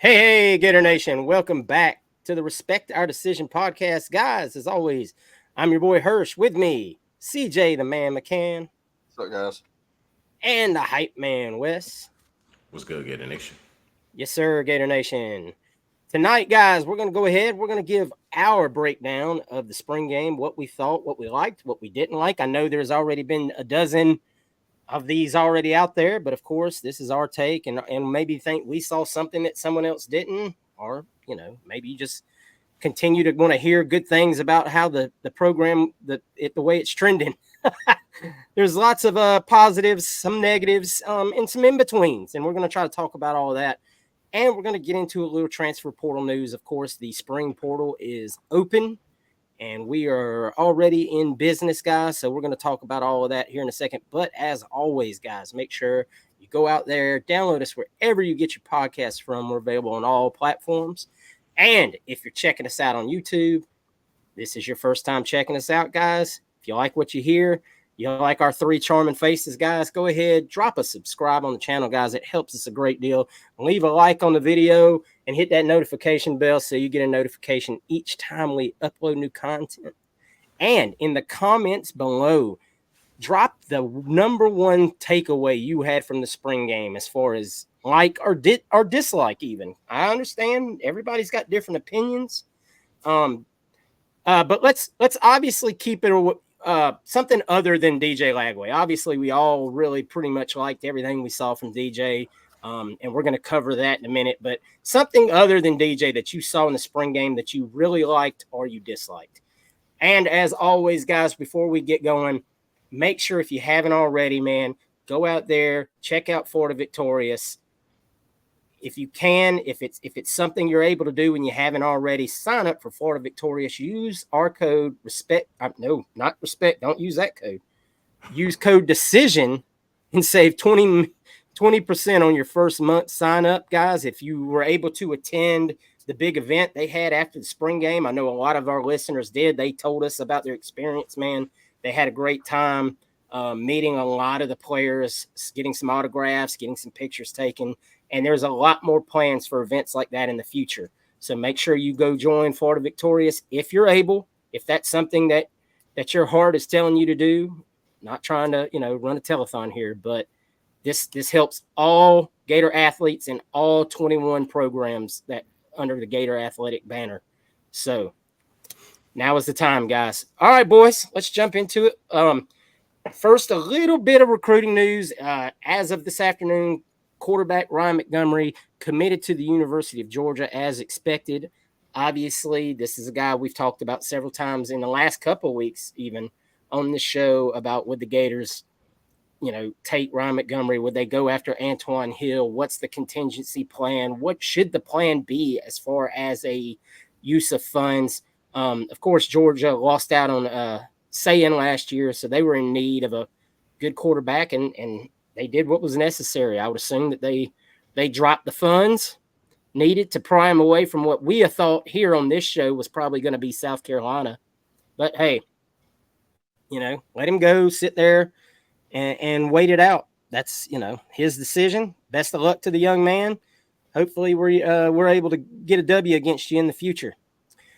Hey, Gator Nation, welcome back to the Respect Our Decision podcast. Guys, as always, I'm your boy Hirsch. With me, CJ the Man McCann, What's up, guys? and the hype man Wes. What's good, Gator Nation? Yes, sir, Gator Nation. Tonight, guys, we're going to go ahead. We're going to give our breakdown of the spring game, what we thought, what we liked, what we didn't like. I know there's already been a dozen of these already out there, but of course, this is our take, and maybe think we saw something that someone else didn't, or maybe you just continue to want to hear good things about how the program the way it's trending. There's lots of positives, some negatives, and some in betweens, and we're going to try to talk about all of that. And we're going to get into a little transfer portal news. Of course, the spring portal is open, and we are already in business, guys. So we're going to talk about all of that here in a second. But as always, guys, make sure you go out there, download us wherever you get your podcasts from. We're available on all platforms. And if you're checking us out on YouTube, this is your first time checking us out, guys. If you like what you hear, you like our three charming faces, guys, go ahead, drop a subscribe on the channel, guys. It helps us a great deal. Leave a like on the video and hit that notification bell so you get a notification each time we upload new content. And in the comments below, drop the number one takeaway you had from the spring game as far as like or dislike even. I understand everybody's got different opinions. But let's obviously keep it something other than DJ Lagway. Obviously, we all really pretty much liked everything we saw from DJ, and we're going to cover that in a minute. But something other than DJ that you saw in the spring game that you really liked or you disliked. And as always, guys, before we get going, make sure if you haven't already, man, go out there, check out Florida Victorious. If you can, if it's something you're able to do and you haven't already, sign up for Florida Victorious. Use our code respect. No, not respect. Don't use that code. Use code decision and save 20% on your first month sign up, guys. If you were able to attend the big event they had after the spring game, I know a lot of our listeners did. They told us about their experience, man. They had a great time meeting a lot of the players, getting some autographs, getting some pictures taken. And there's a lot more plans for events like that in the future. So make sure you go join Florida Victorious if you're able, if that's something that your heart is telling you to do. Not trying to, run a telethon here, but this helps all Gator athletes and all 21 programs that under the Gator Athletic banner. So now is the time, guys. All right, boys, let's jump into it. First, a little bit of recruiting news. As of this afternoon, quarterback Ryan Montgomery committed to the University of Georgia as expected. Obviously, this is a guy we've talked about several times in the last couple of weeks, even on the show, about would the Gators, take Ryan Montgomery? Would they go after Antoine Hill? What's the contingency plan? What should the plan be as far as a use of funds? Of course, Georgia lost out on Sayin last year, so they were in need of a good quarterback, and they did what was necessary. I would assume that they dropped the funds needed to pry him away from what we thought here on this show was probably going to be South Carolina. But hey, let him go, sit there, and wait it out. That's his decision. Best of luck to the young man. Hopefully, we're able to get a W against you in the future.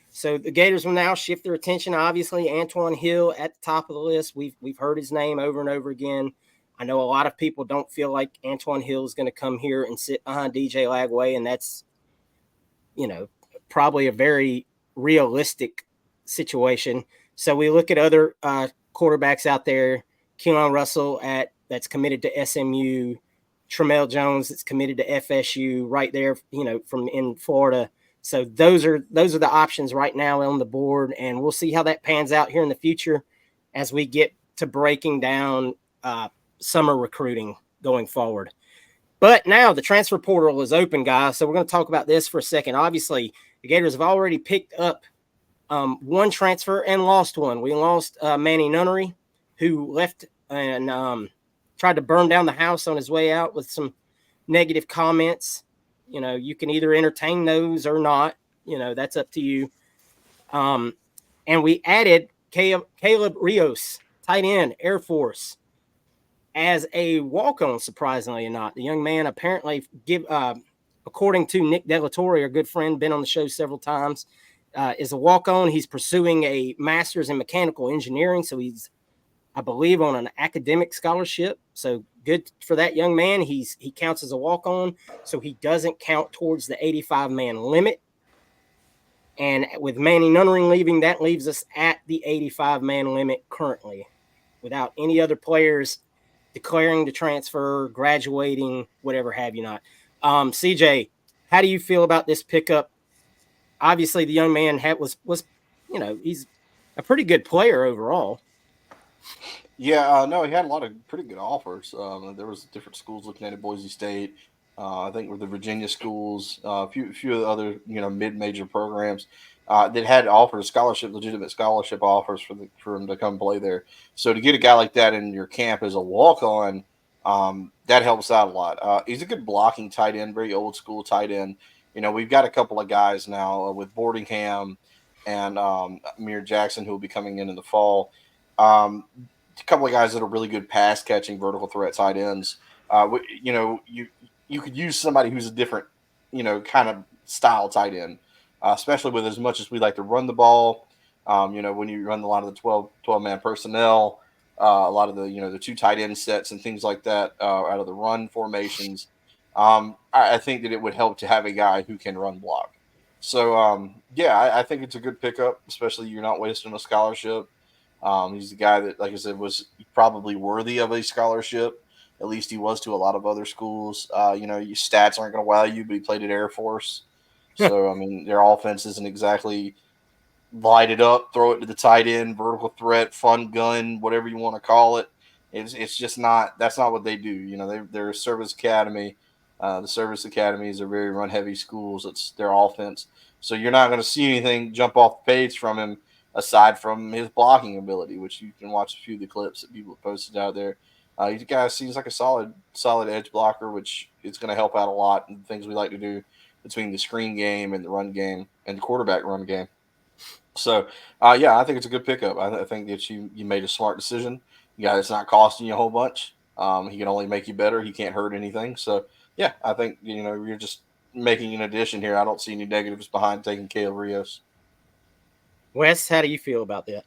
So the Gators will now shift their attention. Obviously, Antoine Hill at the top of the list. We've heard his name over and over again. I know a lot of people don't feel like Antoine Hill is going to come here and sit behind DJ Lagway, and that's, probably a very realistic situation. So we look at other quarterbacks out there. Keelan Russell that's committed to SMU. Tramel Jones that's committed to FSU right there, from in Florida. So those are the options right now on the board, and we'll see how that pans out here in the future as we get to breaking down summer recruiting going forward. But now the transfer portal is open, guys. So we're going to talk about this for a second. Obviously, the Gators have already picked up one transfer and lost one. We lost Manny Nunnery, who left and tried to burn down the house on his way out with some negative comments. You can either entertain those or not. That's up to you. And we added Caleb Rios, tight end, Air Force, as a walk-on, surprisingly or not. The young man apparently according to Nick Delatorre, our good friend, been on the show several times, is a walk-on. He's pursuing a master's in mechanical engineering, so he's, I believe, on an academic scholarship. So good for that young man. He counts as a walk-on, so he doesn't count towards the 85-man limit. And with Manny Nunnering leaving, that leaves us at the 85-man limit currently, without any other players declaring to transfer, graduating, whatever have you not. CJ, how do you feel about this pickup? Obviously, the young man was he's a pretty good player overall. Yeah, no, he had a lot of pretty good offers. There was different schools looking at it. Boise State, I think, were the Virginia schools, a few of the other mid-major programs that had offers, legitimate scholarship offers for him to come play there. So to get a guy like that in your camp as a walk-on, that helps out a lot. He's a good blocking tight end, very old school tight end. We've got a couple of guys now with Boardingham and Amir Jackson who will be coming in the fall. A couple of guys that are really good pass catching vertical threat tight ends. You could use somebody who's a different, kind of style tight end, especially with as much as we like to run the ball. When you run a lot of the 12 man personnel, a lot of the two tight end sets and things like that out of the run formations. I think that it would help to have a guy who can run block. So yeah, I think it's a good pickup, especially you're not wasting a scholarship. He's the guy that, like I said, was probably worthy of a scholarship. At least he was to a lot of other schools. Your stats aren't going to wow you, but he played at Air Force. So, I mean, their offense isn't exactly light it up, throw it to the tight end, vertical threat, fun gun, whatever you want to call it. It's just not, that's not what they do. They're a service academy. The service academies are very run heavy schools. It's their offense. So you're not going to see anything jump off the page from him aside from his blocking ability, which you can watch a few of the clips that people have posted out there. He guy seems like a solid edge blocker, which is going to help out a lot in things we like to do between the screen game and the run game and the quarterback run game. So, yeah, I think it's a good pickup. I think that you made a smart decision. Yeah, it's not costing you a whole bunch. He can only make you better. He can't hurt anything. So, yeah, I think you're just making an addition here. I don't see any negatives behind taking Caleb Rios. Wes, how do you feel about that?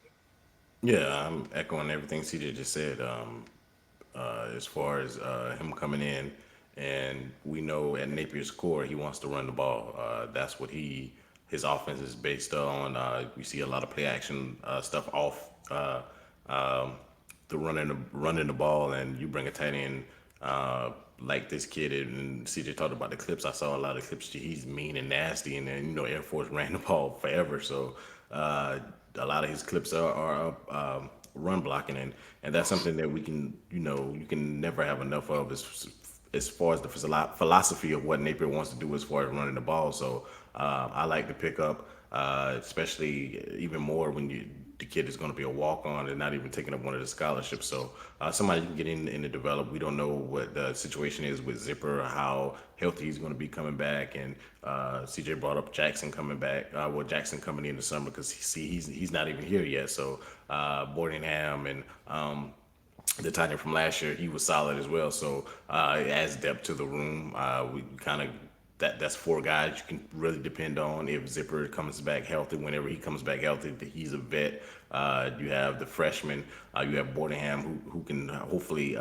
Yeah, I'm echoing everything CJ just said. As far as him coming in, and we know at Napier's core he wants to run the ball. That's what his offense is based on. We see a lot of play action stuff off um, the running the ball, and you bring a tight end like this kid. And CJ talked about the clips. I saw a lot of clips. He's mean and nasty, and then Air Force ran the ball forever. So a lot of his clips are run blocking, and that's something that we can you can never have enough of as far as the philosophy of what Napier wants to do as far as running the ball. So I like to pick up, especially even more when the kid is going to be a walk on and not even taking up one of the scholarships. So somebody can get in and develop. We don't know what the situation is with Zipper, how healthy he's going to be coming back, and CJ brought up Jackson coming back. Jackson coming in the summer because he's not even here yet. So Boardingham and the tight end from last year, he was solid as well. So it adds depth to the room. We kind of that's four guys you can really depend on if Zipper comes back healthy. Whenever he comes back healthy, he's a vet. You have the freshman. You have Boardingham who can hopefully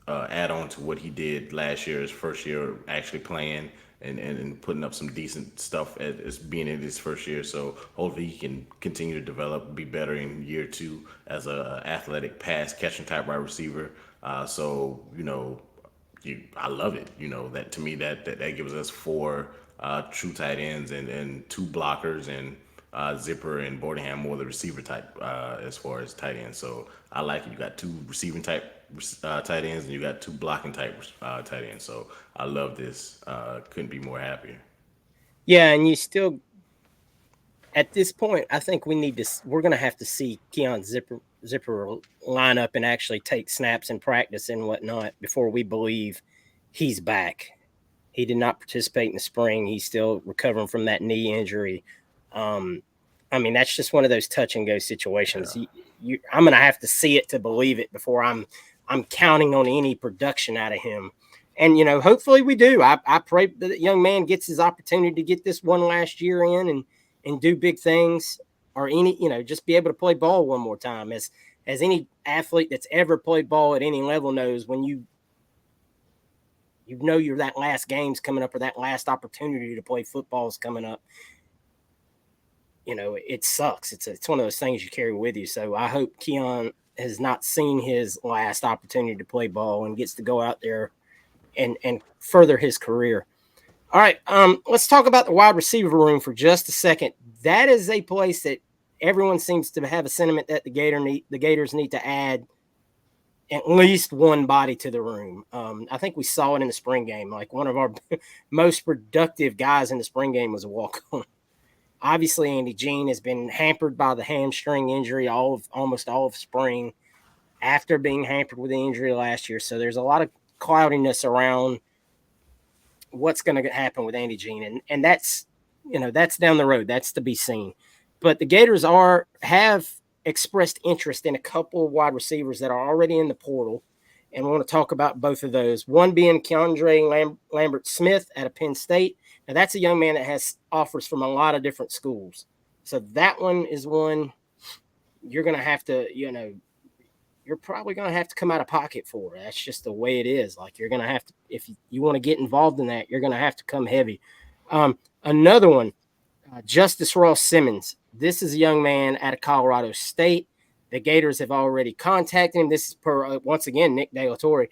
add on to what he did last year, his first year actually playing and putting up some decent stuff as being in his first year. So hopefully he can continue to develop, be better in year two as a athletic pass catching type wide receiver. I love it. That to me that gives us four true tight ends and two blockers and Zipper and Boardingham more the receiver type as far as tight ends. So I like it. You got two receiving type tight ends and you got two blocking type tight ends. So I love this. Couldn't be more happier. Yeah, and you still at this point, I think we're going to have to see Keon Zipper line up and actually take snaps in practice and whatnot before we believe he's back. He did not participate in the spring. He's still recovering from that knee injury. Um, I mean, that's just one of those touch and go situations. Yeah. I'm going to have to see it to believe it before I'm counting on any production out of him. And hopefully we do. I pray that the young man gets his opportunity to get this one last year in and do big things, or just be able to play ball one more time. As any athlete that's ever played ball at any level knows, when you're that last game's coming up or that last opportunity to play football is coming up, it sucks. It's one of those things you carry with you. So I hope Keon has not seen his last opportunity to play ball and gets to go out there and further his career. All right, let's talk about the wide receiver room for just a second. That is a place that everyone seems to have a sentiment that the Gators need to add at least one body to the room. I think we saw it in the spring game. Like, one of our most productive guys in the spring game was a walk on. Obviously, Andy Jean has been hampered by the hamstring injury almost all of spring, after being hampered with the injury last year. So there's a lot of cloudiness around what's going to happen with Andy Jean, and that's down the road. That's to be seen. But the Gators have expressed interest in a couple of wide receivers that are already in the portal, and we want to talk about both of those. One being Keandre Lambert Smith out of Penn State. Now, that's a young man that has offers from a lot of different schools. So that one is one you're going to have to, you're probably going to have to come out of pocket for. That's just the way it is. Like, you're going to have to, if you want to get involved in that, you're going to have to come heavy. Another one, Justice Ross Simmons. This is a young man out of Colorado State. The Gators have already contacted him. This is per, once again, Nick De La Torre.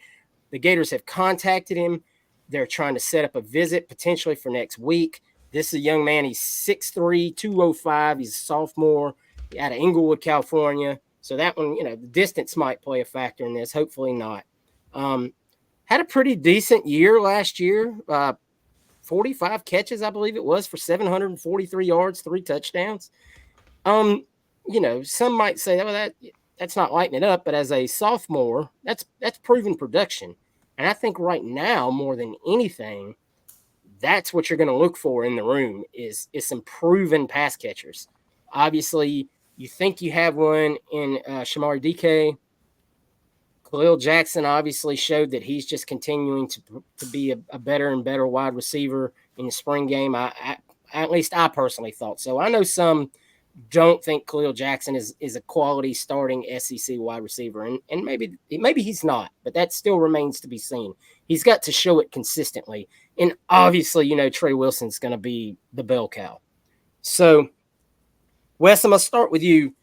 The Gators have contacted him. They're trying to set up a visit potentially for next week. This is a young man. He's 6'3", 205. He's a sophomore out of Inglewood, California. So that one, the distance might play a factor in this. Hopefully not. Had a pretty decent year last year. 45 catches, I believe it was, for 743 yards, 3 touchdowns. Some might say, well, that's not lighting it up, but as a sophomore, that's proven production. And I think right now, more than anything, that's what you're going to look for in the room is some proven pass catchers. Obviously, you think you have one in Shamari DK. Khalil Jackson obviously showed that he's just continuing to be a better and better wide receiver in the spring game. At least I personally thought so. I know some don't think Khalil Jackson is a quality starting SEC wide receiver, and maybe he's not, but that still remains to be seen. He's got to show it consistently, and obviously, Trey Wilson's going to be the bell cow. So, Wes, I'm going to start with you.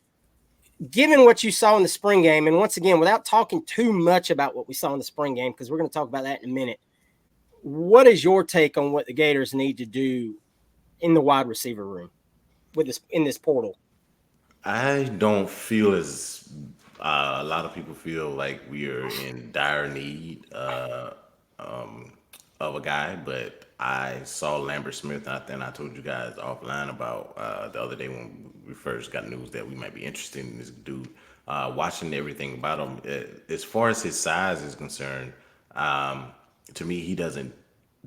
Given what you saw in the spring game, and once again, without talking too much about what we saw in the spring game, because we're going to talk about that in a minute, what is your take on what the Gators need to do in the wide receiver room in this portal? I don't feel as a lot of people feel like we are in dire need of a guy, but I saw Lambert Smith out there, and I told you guys offline about the other day when we first got news that we might be interested in this dude. Watching everything about him, as far as his size is concerned, to me, he doesn't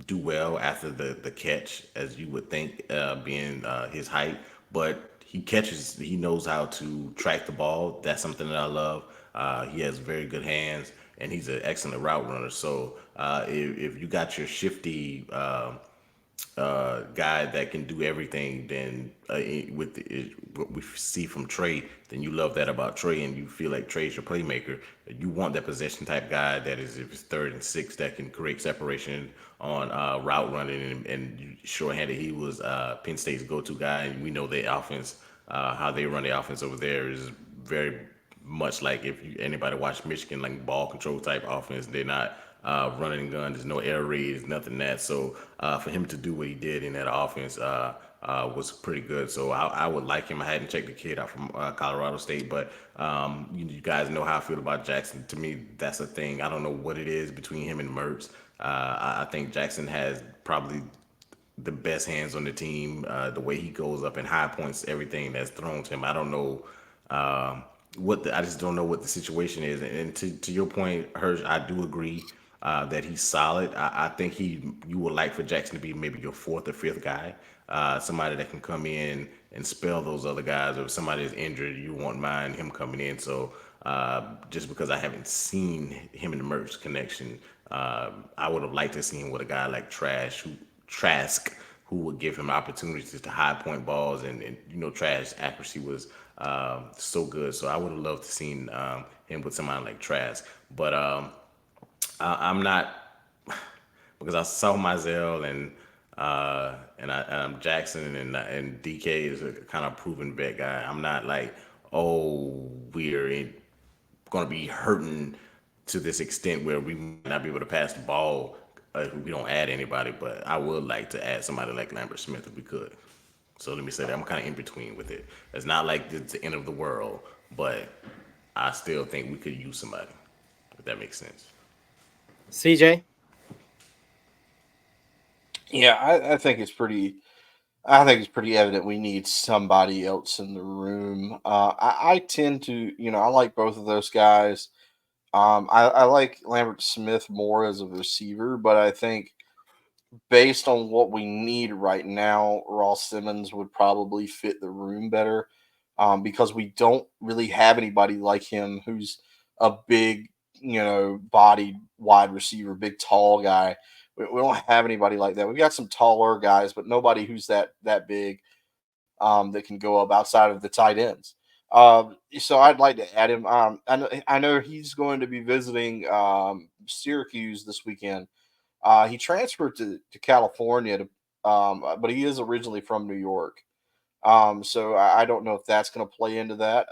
do well after the catch, as you would think, being his height. But he catches, he knows how to track the ball. That's something that I love. He has very good hands, and he's an excellent route runner. So if you got your shifty guy that can do everything, then what we see from Trey, then you love that about Trey, and you feel like Trey's your playmaker. You want that possession type guy that is, if it's 3rd and 6, that can create separation on route running and shorthanded. He was Penn State's go-to guy, and we know their offense, how they run the offense over there is very much like if anybody watched Michigan, like ball control type offense. They're not running and gun. There's no air raids, nothing that. So for him to do what he did in that offense was pretty good. So I would like him. I hadn't checked the kid out from Colorado State, but you guys know how I feel about Jackson. To me, that's a thing. I don't know what it is between him and Mertz. I think Jackson has probably the best hands on the team. The way he goes up in high points, everything that's thrown to him. I don't know I just don't know what the situation is. And to your point, Hirsch, I do agree that he's solid. I think you would like for Jackson to be maybe your 4th or 5th guy, somebody that can come in and spell those other guys. Or if somebody is injured, you won't mind him coming in. So just because I haven't seen him and the Mertz connection, I would have liked to see him with a guy like Trask, who would give him opportunities to high point balls, and Trash accuracy was so good. So I would have loved to seen him with somebody like Trask. But I'm not, because I saw Mizell and Jackson and DK is a kind of proven vet guy. I'm not like, oh, going to be hurting to this extent where we might not be able to pass the ball if we don't add anybody. But I would like to add somebody like Lambert Smith if we could. So let me say that I'm kind of in between with it. It's not like it's the end of the world, but I still think we could use somebody, if that makes sense. CJ. Yeah, I think it's pretty. I think it's pretty evident we need somebody else in the room. I tend to, I like both of those guys. I like Lambert Smith more as a receiver, but I think based on what we need right now, Ross Simmons would probably fit the room better, because we don't really have anybody like him who's a big, bodied wide receiver, big tall guy. We don't have anybody like that. We've got some taller guys, but nobody who's that big, that can go up outside of the tight ends. So I'd like to add him. I know he's going to be visiting Syracuse this weekend. He transferred to California, but he is originally from New York. So I don't know if that's going to play into that.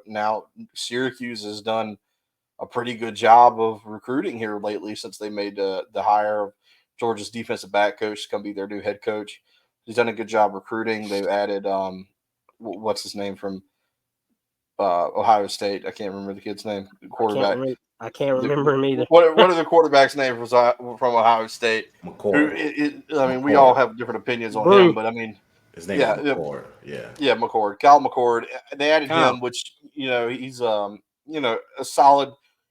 Now Syracuse has done a pretty good job of recruiting here lately since they made the hire of Georgia's defensive back coach to come be their new head coach. He's done a good job recruiting. They've added what's his name from Ohio State. I can't remember the kid's name. The I can't quarterback. remember. I can't remember him either. What are the quarterbacks' name from Ohio State? Who? McCord. I mean, we all McCord. have different opinions on him, Broom. but I mean, His name is yeah, McCord. Yeah. yeah, McCord, Kyle McCord. They added Kyle. him, which he's a solid.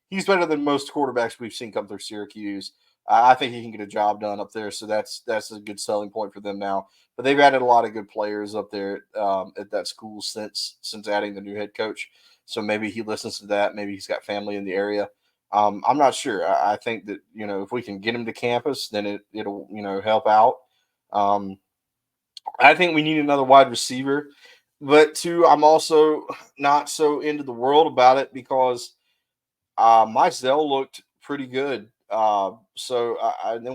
He's better than most quarterbacks we've seen come through Syracuse. I think he can get a job done up there, so that's a good selling point for them now. But they've added a lot of good players up there at that school since adding the new head coach. So maybe he listens to that. Maybe he's got family in the area. I'm not sure. I think that if we can get him to campus, then it'll help out. Um, I think we need another wide receiver. But two, I'm also not so into the world about it because Mizell looked pretty good. Then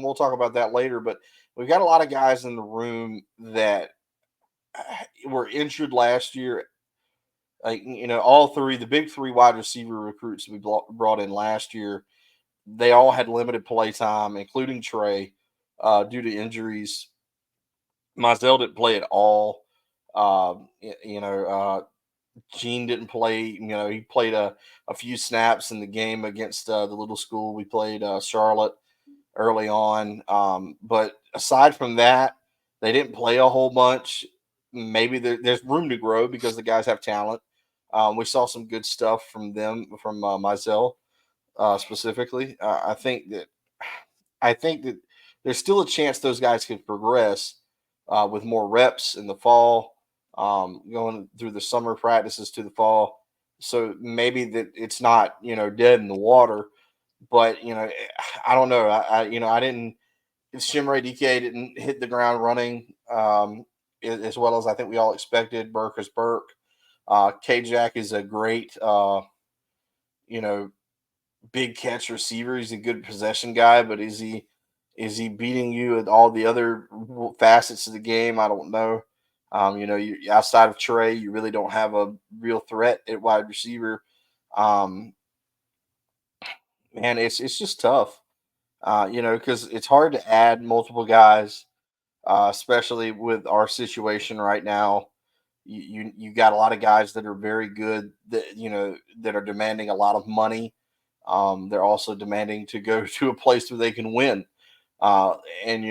we'll talk about that later. But we've got a lot of guys in the room that were injured last year. Like all three, the big three wide receiver recruits we brought in last year, they all had limited play time, including Trey, due to injuries. Mizell didn't play at all. Um, y- you know, uh, Gene didn't play. He played a few snaps in the game against the little school. We played Charlotte early on. But aside from that, they didn't play a whole bunch. Maybe there's room to grow because the guys have talent. We saw some good stuff from them, from Mizell specifically. I think that there's still a chance those guys could progress with more reps in the fall, going through the summer practices to the fall. So maybe that it's not dead in the water, but I don't know. I didn't. Shimray DK didn't hit the ground running as well as I think we all expected. Burke is Burke. K Jack is a great you know big catch receiver. He's a good possession guy, but is he beating you at all the other facets of the game? I don't know. You outside of Trey, you really don't have a real threat at wide receiver. Um, Man, it's just tough. Because it's hard to add multiple guys, especially with our situation right now. You got a lot of guys that are very good that are demanding a lot of money. They're also demanding to go to a place where they can win. Uh, and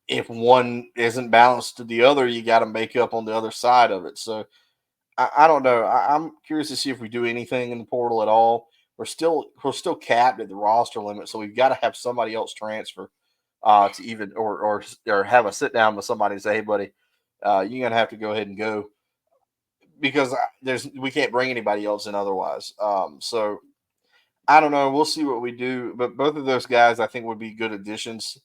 if one isn't balanced to the other, you got to make up on the other side of it. So I don't know. I'm curious to see if we do anything in the portal at all. We're still capped at the roster limit, so we've got to have somebody else transfer to even or have a sit down with somebody and say, "Hey, buddy, you're gonna have to go ahead and go because we can't bring anybody else in otherwise." So I don't know. We'll see what we do. But both of those guys, I think, would be good additions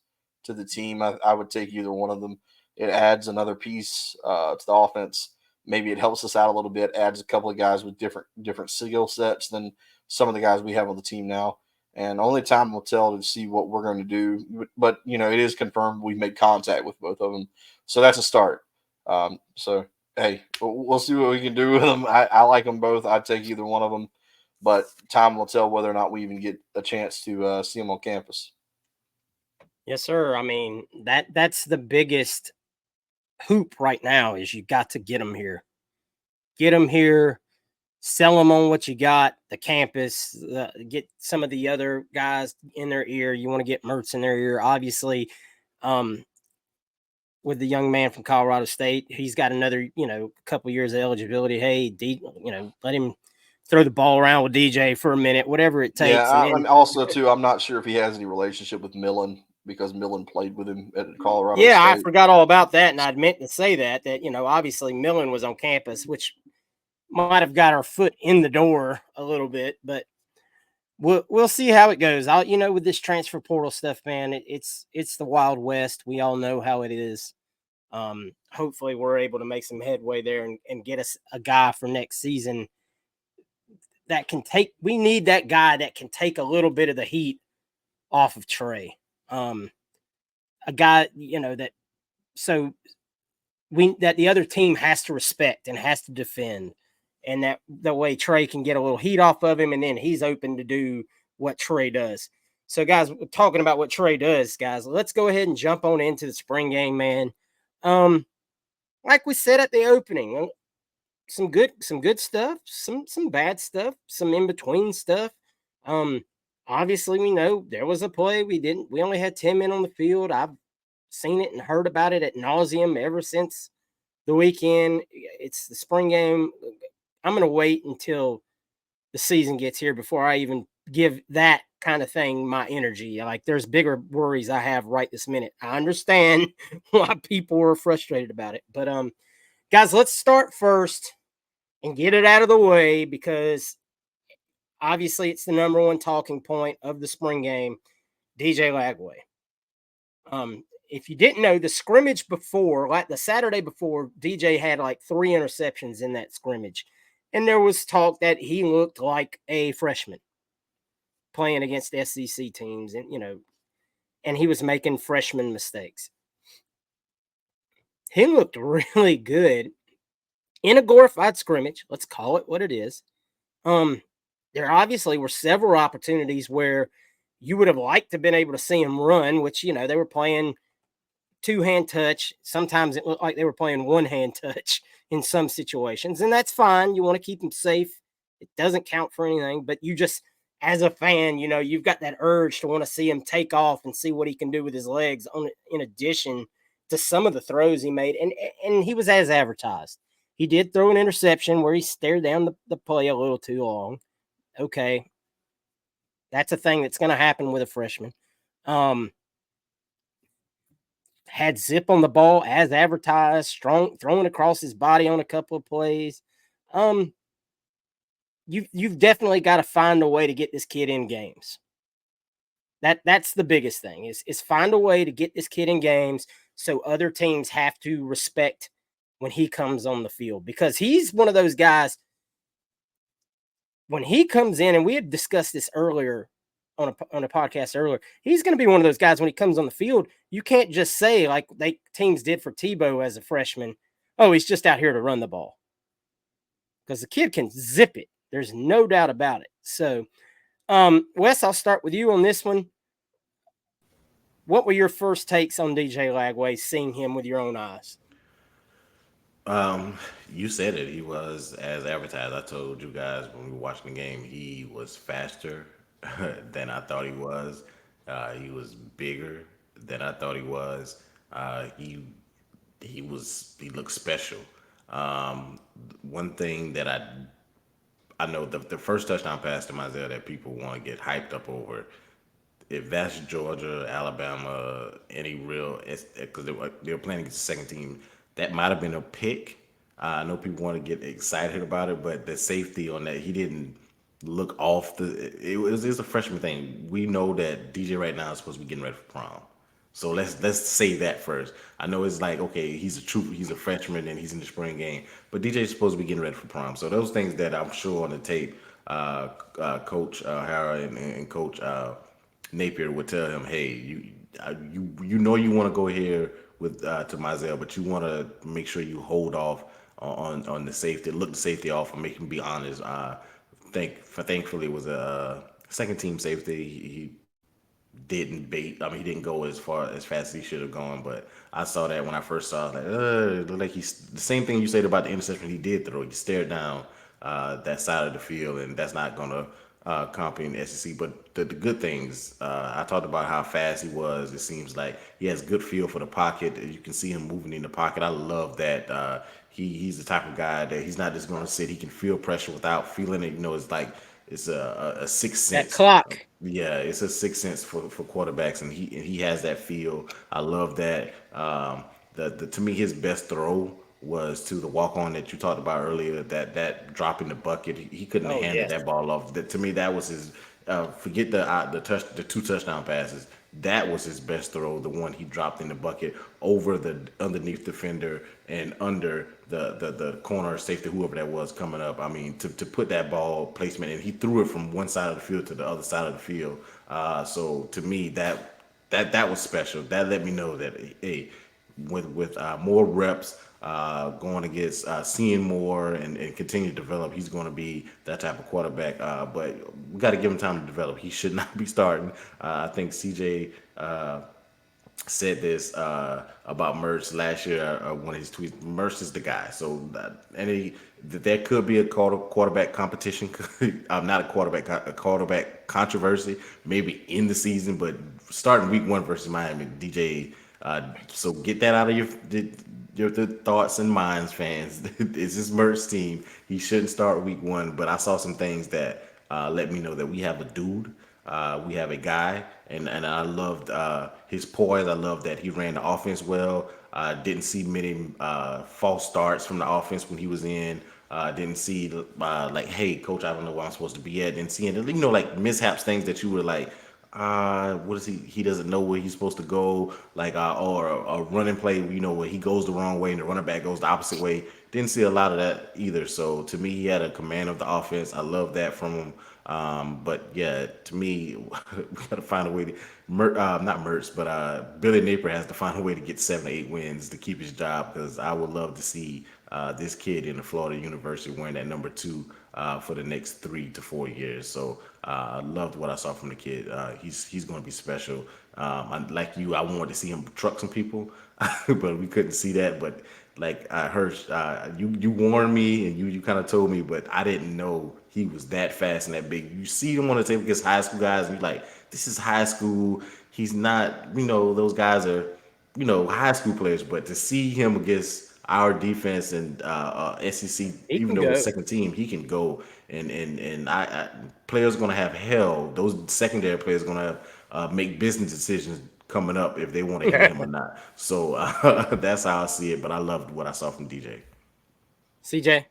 to the team. I would take either one of them. It adds another piece to the offense. Maybe it helps us out a little bit. Adds a couple of guys with different skill sets than some of the guys we have on the team now. And only time will tell to see what we're going to do. But it is confirmed we've made contact with both of them, so that's a start. So hey, we'll see what we can do with them. I like them both. I'd take either one of them, but time will tell whether or not we even get a chance to see them on campus. Yes, sir. I mean, that's the biggest hoop right now is you got to get them here. Get them here, sell them on what you got, the campus, get some of the other guys in their ear. You want to get Mertz in their ear, obviously. Um, with the young man from Colorado State, he's got another, couple years of eligibility. Hey, let him throw the ball around with DJ for a minute, whatever it Yeah, takes, and then and also too, I'm not sure if he has any relationship with Millen because Millen played with him at Colorado yeah, I State. forgot all about that, and I'd meant to say that obviously Millen was on campus, which might have got our foot in the door a little bit, but we'll see how it goes. With this transfer portal stuff, man, it's the Wild West. We all know how it is. Hopefully, we're able to make some headway there and get us a guy for next season that can take. We need that guy that can take a little bit of the heat off of Trey. A guy, that so that the other team has to respect and has to defend, and that the way Trey can get a little heat off of him, and then he's open to do what Trey does. So, guys, talking about what Trey does, guys, let's go ahead and jump on into the spring game, man. Um, like we said at the opening, some good stuff, some bad stuff, some in between stuff. Um, Obviously, we know there was a play we only had 10 men on the field. I've seen it and heard about it at nauseum ever since the weekend. It's the spring game. I'm gonna wait until the season gets here before I even give that kind of thing my energy. Like there's bigger worries I have right this minute. I understand why people are frustrated about it, but guys, let's start first and get it out of the way because obviously it's the number one talking point of the spring game. DJ Lagway. If you didn't know, the scrimmage before, like the Saturday before, DJ had like 3 interceptions in that scrimmage. And there was talk that he looked like a freshman playing against SEC teams and he was making freshman mistakes. He looked really good in a glorified scrimmage. Let's call it what it is. There obviously were several opportunities where you would have liked to have been able to see him run, which, they were playing two-hand touch. Sometimes it looked like they were playing one-hand touch in some situations, and that's fine. You want to keep them safe. It doesn't count for anything, but you just, as a fan, you've got that urge to want to see him take off and see what he can do with his legs in addition to some of the throws he made, and he was as advertised. He did throw an interception where he stared down the play a little too long. Okay, that's a thing that's going to happen with a freshman. Had zip on the ball as advertised, strong throwing across his body on a couple of plays. Um, you've definitely got to find a way to get this kid in games. That's the biggest thing is find a way to get this kid in games so other teams have to respect when he comes on the field because he's one of those guys when he comes in, and we had discussed this earlier on a podcast earlier. He's going to be one of those guys when he comes on the field. You can't just say like teams did for Tebow as a freshman. Oh, he's just out here to run the ball because the kid can zip it. There's no doubt about it. So, Wes, I'll start with you on this one. What were your first takes on DJ Lagway, seeing him with your own eyes? You said it. He was as advertised. I told you guys when we were watching the game, he was faster than I thought he was. He was bigger than I thought he was. He looked special. One thing that I know the first touchdown pass to Isaiah that people want to get hyped up over. If that's Georgia, Alabama, any real, because they were playing against the second team, that might have been a pick. I know people want to get excited about it, but the safety on that, he didn't. look off the. It's a freshman thing. We know that DJ right now is supposed to be getting ready for prom. So let's say that first. I know it's like okay, he's a freshman and he's in the spring game, but DJ is supposed to be getting ready for prom. So those things that I'm sure on the tape, Coach Hara and Coach Napier would tell him, hey, you know you want to go here with to Mizell, but you want to make sure you hold off on the safety, look the safety off, and make him be honest. Thankfully, it was a second team safety. He didn't bait. I mean, he didn't go as far as fast as he should have gone. But I saw that when I first saw it, it looked like he's the same thing you said about the interception he did throw. He stared down that side of the field, and that's not gonna copy in the SEC. But the good things, I talked about how fast he was. It seems like he has good feel for the pocket. You can see him moving in the pocket. I love that. He's the type of guy that he's not just going to sit. He can feel pressure without feeling it. You know, it's like it's a sixth That sense. clock. Yeah, it's a sixth sense for quarterbacks, and he has that feel. I love that. The to me his best throw was to the walk on that you talked about earlier. That dropping the bucket, he couldn't have Oh handed yes. that ball off. That, to me, that was his. Forget the two touchdown passes. That was his best throw, the one he dropped in the bucket over the underneath defender and under the corner safety, whoever that was coming up. I mean, to put that ball placement, and he threw it from one side of the field to the other side of the field. So to me, that was special. That let me know that hey, with more reps, going against seeing more and continue to develop, he's going to be that type of quarterback. But we got to give him time to develop. He should not be starting. I think CJ said this about Mertz last year. One of his tweets. Mertz is the guy. So there could be a quarterback competition. Not a quarterback controversy. Maybe in the season, but starting week one versus Miami, DJ. So get that out of your thoughts and minds, fans. It's his Mertz team. He shouldn't start week one. But I saw some things that let me know that we have a dude. We have a guy, and I loved his poise. I loved that he ran the offense well. Didn't see many false starts from the offense when he was in. Didn't see like, hey, coach, I don't know where I'm supposed to be at. Didn't see any, like mishaps, things that you were like, what is he? He doesn't know where he's supposed to go, like, or a running play, where he goes the wrong way and the running back goes the opposite way. Didn't see a lot of that either. So to me, he had a command of the offense. I love that from him. But yeah, to me, we got to find a way to, not Mertz, but Billy Napier has to find a way to get 7 or 8 wins to keep his job because I would love to see this kid in the Florida University wearing that number two for the next 3 to 4 years. So I loved what I saw from the kid. He's going to be special. Like you, I wanted to see him truck some people, but we couldn't see that. But like I heard, you warned me and you kind of told me, but I didn't know he was that fast and that big. You see him on the tape against high school guys, and you're like, this is high school. He's not, those guys are, high school players. But to see him against our defense and SEC, He even can though it's go. second team, he can go. And players gonna have hell. Those secondary players gonna make business decisions coming up if they want to hit him or not. So that's how I see it. But I loved what I saw from DJ. CJ.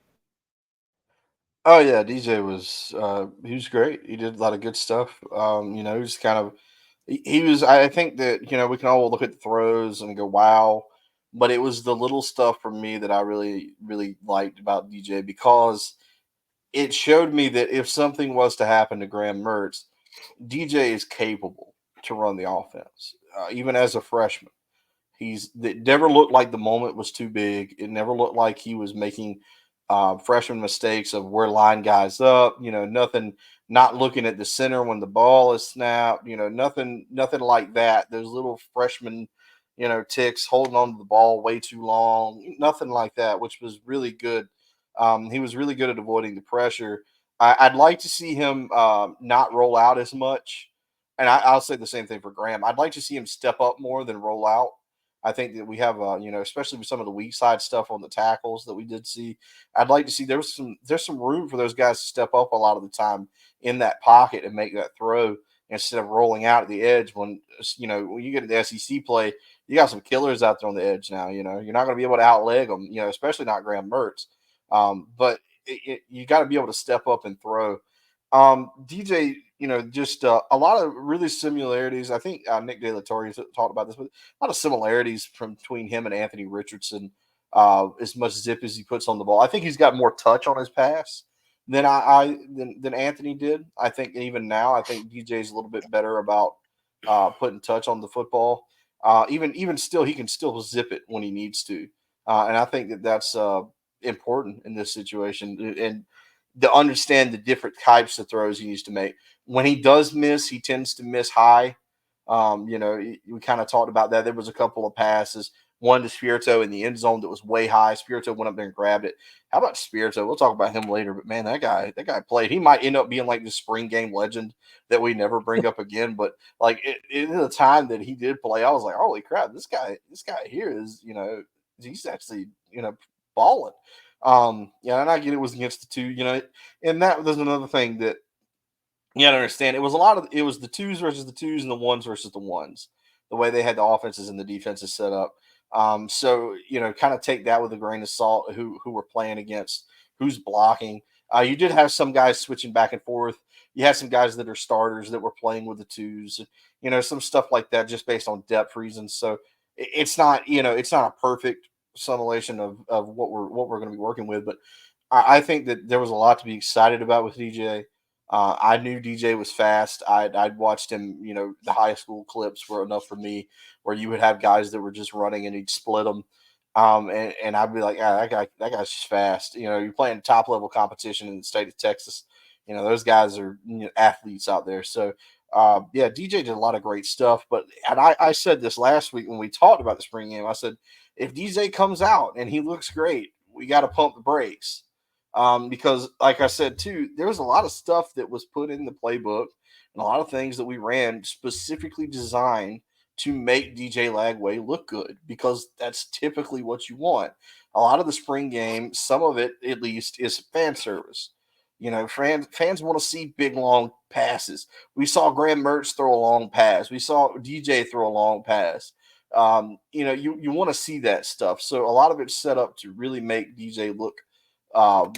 Oh yeah, DJ was he was great. He did a lot of good stuff. He was kind of he was. I think that we can all look at the throws and go wow, but it was the little stuff for me that I really liked about DJ because it showed me that if something was to happen to Graham Mertz, DJ is capable to run the offense, even as a freshman. It never looked like the moment was too big. It never looked like he was making freshman mistakes of where line guys up. Nothing. Not looking at the center when the ball is snapped. Nothing like that. Those little freshman, ticks holding on to the ball way too long. Nothing like that, which was really good. He was really good at avoiding the pressure. I'd like to see him not roll out as much. And I'll say the same thing for Graham. I'd like to see him step up more than roll out. I think that we have, especially with some of the weak side stuff on the tackles that we did see. I'd like to see there's some room for those guys to step up a lot of the time in that pocket and make that throw instead of rolling out at the edge. When you get to the SEC play, you got some killers out there on the edge now. You're not going to be able to outleg them. Especially not Graham Mertz. But you got to be able to step up and throw. DJ, just a lot of really similarities. I think Nick De La Torre talked about this, but a lot of similarities from between him and Anthony Richardson. As much zip as he puts on the ball, I think he's got more touch on his pass than Anthony did. I think even now, I think DJ's a little bit better about putting touch on the football. Even still, he can still zip it when he needs to, and I think that's important in this situation. And to understand the different types of throws he needs to make. When he does miss, he tends to miss high. We kind of talked about that. There was a couple of passes, one to Spirito in the end zone that was way high. Spirito went up there and grabbed it. How about Spirito? We'll talk about him later, but man, that guy played. He might end up being like the spring game legend that we never bring up again. But like in the time that he did play, I was like, holy crap, this guy here is, he's actually, balling. Yeah, and I get it was against the two, and that was another thing that you got to understand. It was the twos versus the twos and the ones versus the ones, the way they had the offenses and the defenses set up. So kind of take that with a grain of salt. Who we're playing against, who's blocking. You did have some guys switching back and forth. You had some guys that are starters that were playing with the twos. Some stuff like that, just based on depth reasons. So it's not a perfect summation of what we're going to be working with, but I think that there was a lot to be excited about with DJ. I knew DJ was fast. I'd watched him. The high school clips were enough for me, where you would have guys that were just running and he'd split them, and I'd be like, that guy's just fast. You're playing top level competition in the state of Texas. Those guys are athletes out there. So yeah, DJ did a lot of great stuff. And I said this last week when we talked about the spring game. I said if DJ comes out and he looks great, we got to pump the brakes. Because, like I said too, there was a lot of stuff that was put in the playbook and a lot of things that we ran specifically designed to make DJ Lagway look good because that's typically what you want. A lot of the spring game, some of it at least, is fan service. Fans want to see big long passes. We saw Graham Mertz throw a long pass. We saw DJ throw a long pass. You want to see that stuff. So a lot of it's set up to really make DJ look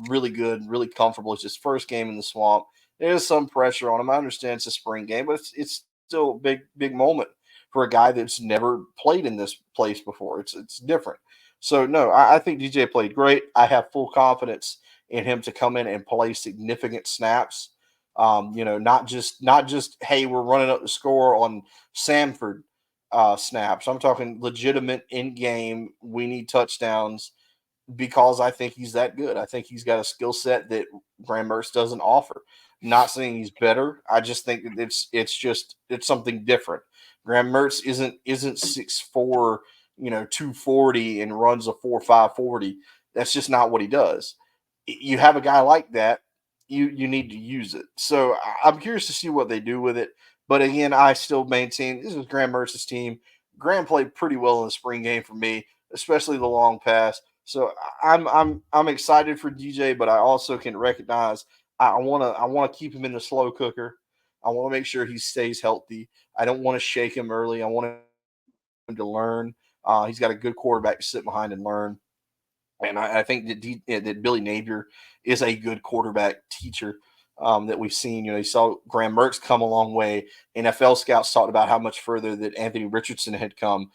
really good, really comfortable. It's his first game in the swamp. There's some pressure on him. I understand it's a spring game, but it's still a big moment for a guy that's never played in this place before. It's different. So no, I think DJ played great. I have full confidence in him to come in and play significant snaps. Not just hey, we're running up the score on Samford snaps. I'm talking legitimate in game. We need touchdowns because I think he's that good. I think he's got a skill set that Graham Mertz doesn't offer. Not saying he's better. I just think that it's something different. Graham Mertz isn't 6'4", 240 and runs a 4.5 40. That's just not what he does. You have a guy like that, you need to use it. So I'm curious to see what they do with it. But again, I still maintain this is Graham Mertz's team. Graham played pretty well in the spring game for me, especially the long pass. So I'm excited for DJ, but I also can recognize I wanna keep him in the slow cooker. I want to make sure he stays healthy. I don't want to shake him early. I want him to learn. He's got a good quarterback to sit behind and learn. And I think that Billy Napier is a good quarterback teacher that we've seen. You saw Graham Mertz come a long way. NFL scouts talked about how much further that Anthony Richardson had come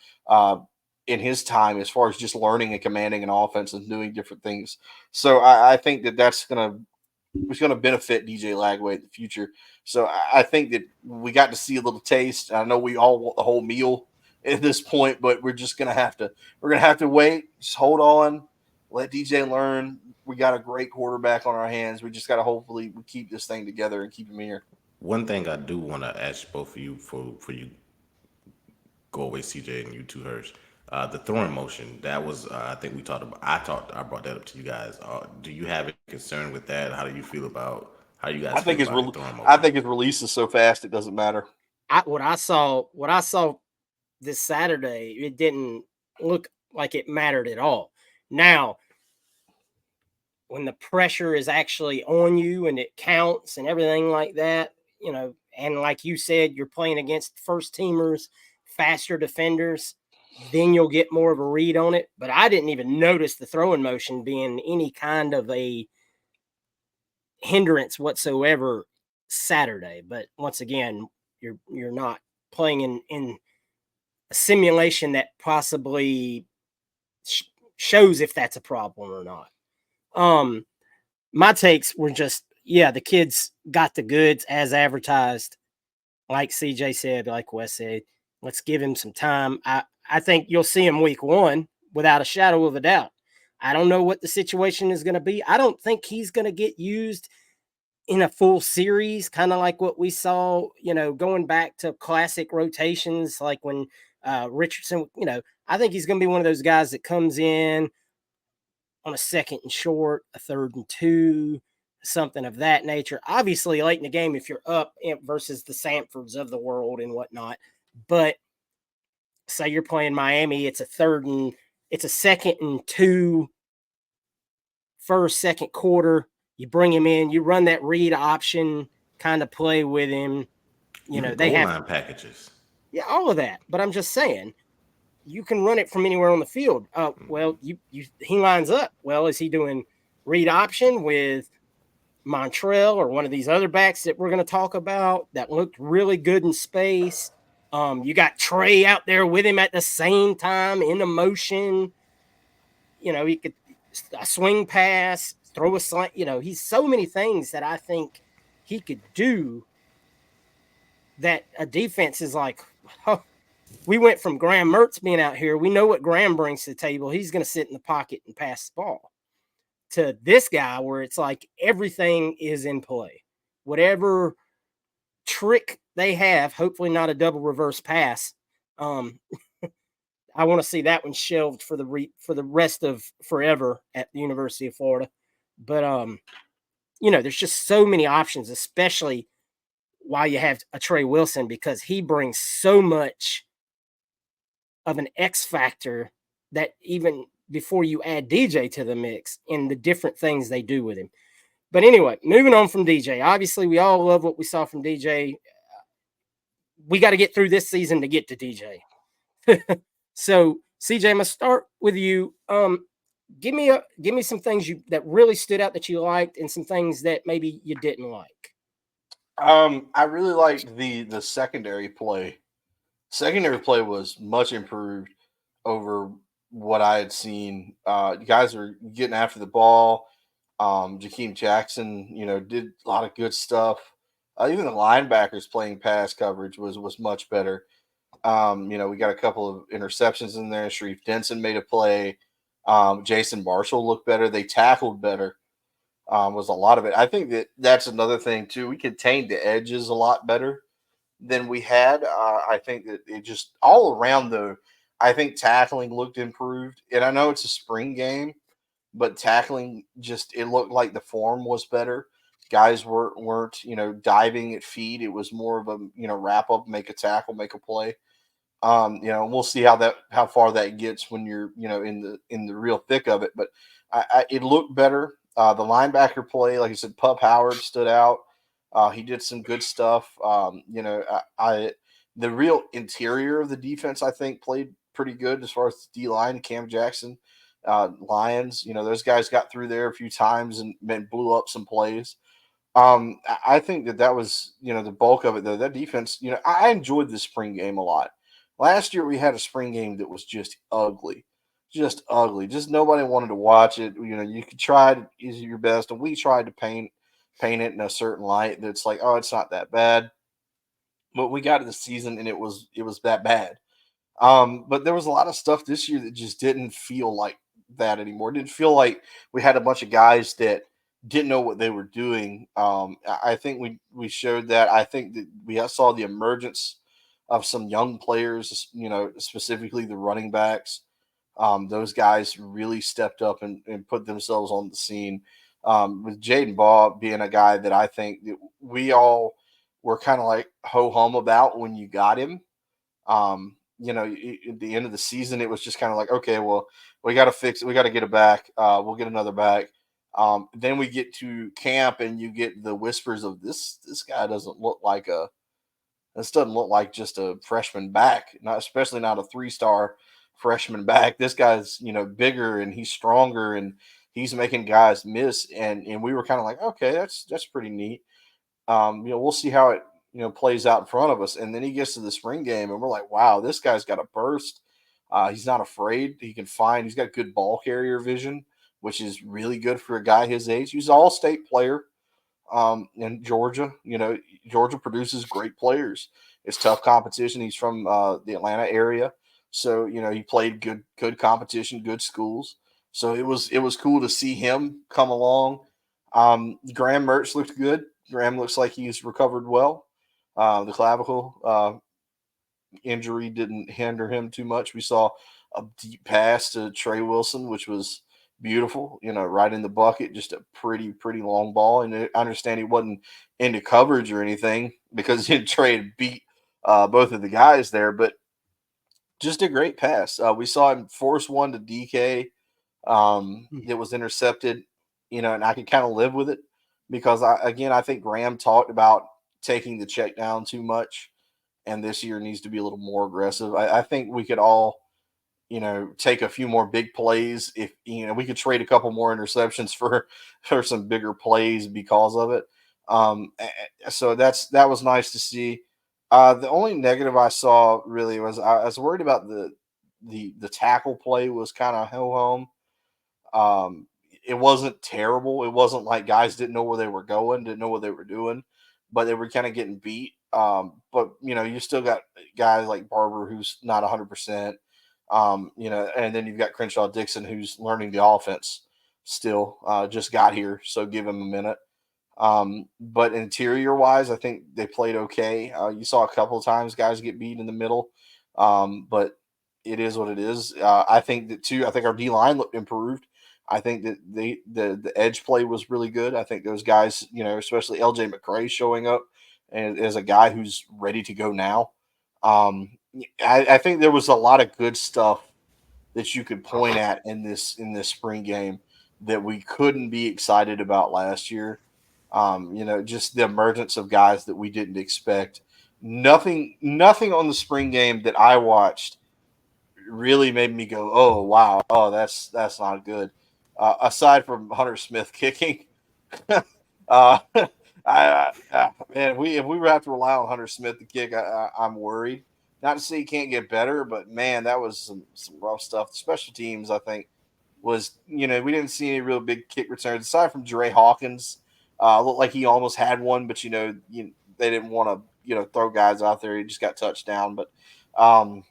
in his time as far as just learning and commanding an offense and doing different things. So I think that that's going to benefit DJ Lagway in the future. So I think that we got to see a little taste. I know we all want the whole meal at this point, but we're gonna have to wait. Just hold on, let DJ learn. We got a great quarterback on our hands. We just got to hopefully we keep this thing together and keep him here. One thing I do want to ask both of you for you go away CJ and you two Hirsch. The throwing motion that was I think we talked about. I brought that up to you guys. Do you have any concern with that? How you I guys think feel his about the re- throwing I motion? think his release is so fast it doesn't matter. What I saw this Saturday, it didn't look like it mattered at all. Now, when the pressure is actually on you and it counts and everything like that, and like you said, you're playing against first teamers, faster defenders, then you'll get more of a read on it. But I didn't even notice the throwing motion being any kind of a hindrance whatsoever Saturday. But once again, you're not playing in a simulation that possibly shows if that's a problem or not. My takes were just, yeah, the kids got the goods as advertised. Like CJ said, like Wes said, let's give him some time. I think you'll see him week one without a shadow of a doubt. I don't know what the situation is going to be. I don't think he's going to get used in a full series, kind of like what we saw, going back to classic rotations, like when Richardson, I think he's going to be one of those guys that comes in on a second and short, a third and two, something of that nature. Obviously, late in the game, if you're up versus the Samfords of the world and whatnot. But say you're playing Miami, it's a second and two, first, second quarter. You bring him in, you run that read option kind of play with him. Even They goal have, line packages. yeah, all of that. But I'm just saying, you can run it from anywhere on the field. Well, he lines up. Well, is he doing read option with Montrell or one of these other backs that we're going to talk about that looked really good in space? You got Trey out there with him at the same time in the motion. He could a swing pass, throw a slant. He's so many things that I think he could do that a defense is like, oh, we went from Graham Mertz being out here. We know what Graham brings to the table. He's going to sit in the pocket and pass the ball. To this guy where it's like everything is in play. Whatever trick they have, hopefully not a double reverse pass. I want to see that one shelved for the rest of forever at the University of Florida. But there's just so many options, especially while you have a Trey Wilson, because he brings so much of an X factor that even before you add DJ to the mix and the different things they do with him. But anyway, moving on from DJ. Obviously, we all love what we saw from DJ. We got to get through this season to get to DJ. So, CJ, I'm gonna start with you. Give me some things that really stood out that you liked, and some things that maybe you didn't like. I really liked the secondary play. Secondary play was much improved over what I had seen. Guys were getting after the ball. Jakeem Jackson, did a lot of good stuff. Even the linebackers playing pass coverage was much better. We got a couple of interceptions in there. Sharif Denson made a play. Jason Marshall looked better. They tackled better. Was a lot of it. I think that's another thing too. We contained the edges a lot better than we had. I think that it just all around I think tackling looked improved. And I know it's a spring game, but tackling just it looked like the form was better. Guys weren't diving at feet. It was more of a wrap up, make a tackle, make a play. We'll see how far that gets when you're in the real thick of it. But it looked better. The linebacker play, like I said, Pup Howard stood out. He did some good stuff. The real interior of the defense, I think, played pretty good as far as the D line. Cam Jackson, Lions, those guys got through there a few times and blew up some plays. I think that was the bulk of it though. That defense, I enjoyed the spring game a lot. Last year we had a spring game that was just ugly, just ugly. Just nobody wanted to watch it. You could try to use your best, and we tried to paint it in a certain light that's like, oh, it's not that bad. But we got to the season and it was that bad. But there was a lot of stuff this year that just didn't feel like that anymore. It didn't feel like we had a bunch of guys that didn't know what they were doing. I think we showed that. I think that we saw the emergence of some young players, specifically the running backs. Those guys really stepped up and put themselves on the scene. With Jaden Baugh being a guy that I think that we all were kind of like ho hum about when you got him. At the end of the season, it was just kind of like, okay, well, we got to fix it. We got to get it back. We'll get another back. Then we get to camp, and you get the whispers of this guy doesn't look like this doesn't look like just a freshman back, not especially not a 3-star freshman back. This guy's bigger and he's stronger and he's making guys miss. And we were kind of like, okay, that's pretty neat. We'll see how it plays out in front of us. And then he gets to the spring game, and we're like, wow, this guy's got a burst. He's not afraid. He can find. He's got good ball carrier vision, which is really good for a guy his age. He's an all-state player in Georgia. Georgia produces great players. It's tough competition. He's from the Atlanta area, so he played good competition, good schools. So it was cool to see him come along. Graham Mertz looked good. Graham looks like he's recovered well. The clavicle injury didn't hinder him too much. We saw a deep pass to Trey Wilson, which was beautiful, right in the bucket, just a pretty long ball. And I understand he wasn't into coverage or anything because Trey had beat both of the guys there, but just a great pass. We saw him force one to DK that was intercepted, and I could kind of live with it because I think Graham talked about taking the check down too much, and this year needs to be a little more aggressive. I think we could all, take a few more big plays. If we could trade a couple more interceptions for some bigger plays because of it. So that was nice to see. The only negative I saw really was I was worried about the tackle play was kind of ho hum. It wasn't terrible. It wasn't like guys didn't know where they were going, didn't know what they were doing, but they were kind of getting beat. But you still got guys like Barber who's not 100%. And then you've got Crenshaw Dixon who's learning the offense still. Just got here, so give him a minute. But interior wise, I think they played okay. You saw a couple of times guys get beat in the middle, but it is what it is. I think that too. I think our D line looked improved. I think that the edge play was really good. I think those guys, especially LJ McCray showing up and as a guy who's ready to go now. I think there was a lot of good stuff that you could point at in this spring game that we couldn't be excited about last year. Just the emergence of guys that we didn't expect. Nothing on the spring game that I watched really made me go, "Oh wow, oh that's not good." Aside from Hunter Smith kicking, uh, man, if we were have to rely on Hunter Smith to kick, I'm worried. Not to say he can't get better, but man, that was some rough stuff. The special teams, I think, was we didn't see any real big kick returns aside from Dre Hawkins. Looked like he almost had one, but they didn't want to throw guys out there. He just got touched down, but um,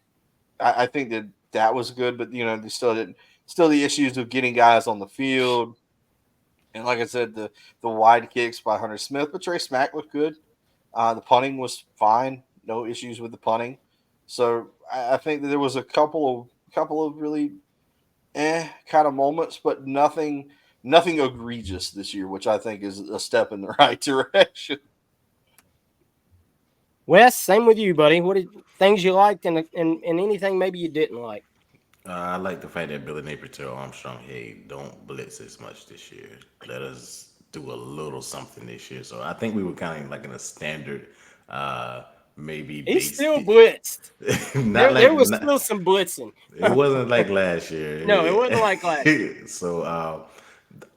I think that was good. But they still didn't. Still the issues of getting guys on the field, and like I said, the wide kicks by Hunter Smith, but Trey Smack looked good. The punting was fine, no issues with the punting. So I think that there was a couple of really kind of moments, but nothing egregious this year, which I think is a step in the right direction. Wes, same with you, buddy. What did things you liked and anything maybe you didn't like? I like the fact that Billy Napier tell Armstrong, "Hey, don't blitz as much this year. Let us do a little something this year." So I think we were kind of like in a standard, maybe He base, still blitzed. not There like was not, still some blitzing. it wasn't like last No, it year. wasn't like last year. So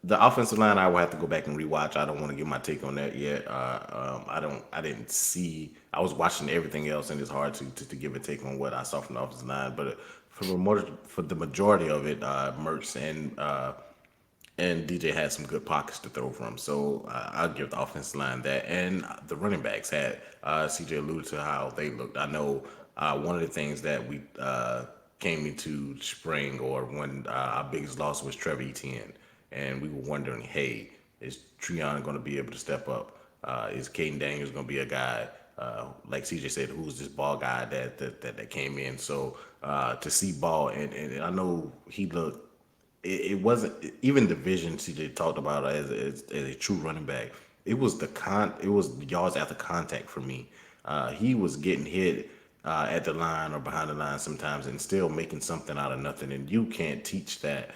the offensive line, I will have to go back and rewatch. I don't want to give my take on that yet. I didn't see. I was watching everything else, and it's hard to give a take on what I saw from the offensive line. But for the majority of it, Mertz and DJ had some good pockets to throw from. So I'll give the offensive line that. And the running backs had, CJ alluded to how they looked. I know one of the things that we came into spring or when our biggest loss was Trevor Etienne. And we were wondering, hey, is Treon going to be able to step up? Is Caden Daniels going to be a guy, like CJ said, who's this ball guy that came in? So to see ball, and I know he looked it wasn't even the vision CJ talked about as a true running back. It was yards after contact for me. He was getting hit at the line or behind the line sometimes and still making something out of nothing. And you can't teach that.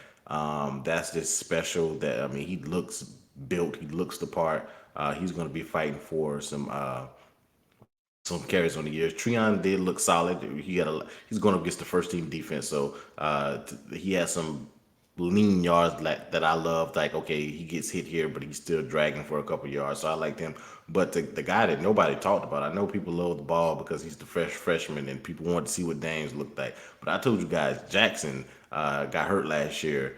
That's just special. That I mean, he looks built. He looks the part. He's going to be fighting for some carries on the years. Treon did look solid. He's going up against the first team defense, so he had some. lean yards that I love. Like, okay, he gets hit here, but he's still dragging for a couple yards. So I liked him. But the guy that nobody talked about, I know people love the ball because he's the freshman and people want to see what Dames looked like. But I told you guys, Jackson got hurt last year.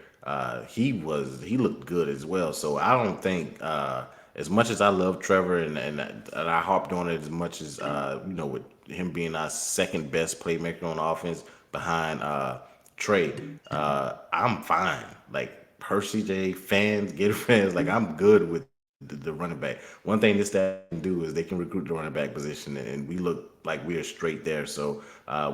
He looked good as well. So I don't think as much as I love Trevor and I harped on it as much as with him being our second best playmaker on offense behind Trey, I'm fine. Like Hershey J fans, Gator fans, like I'm good with the running back. One thing this staff can do is they can recruit the running back position, and we look like we are straight there. So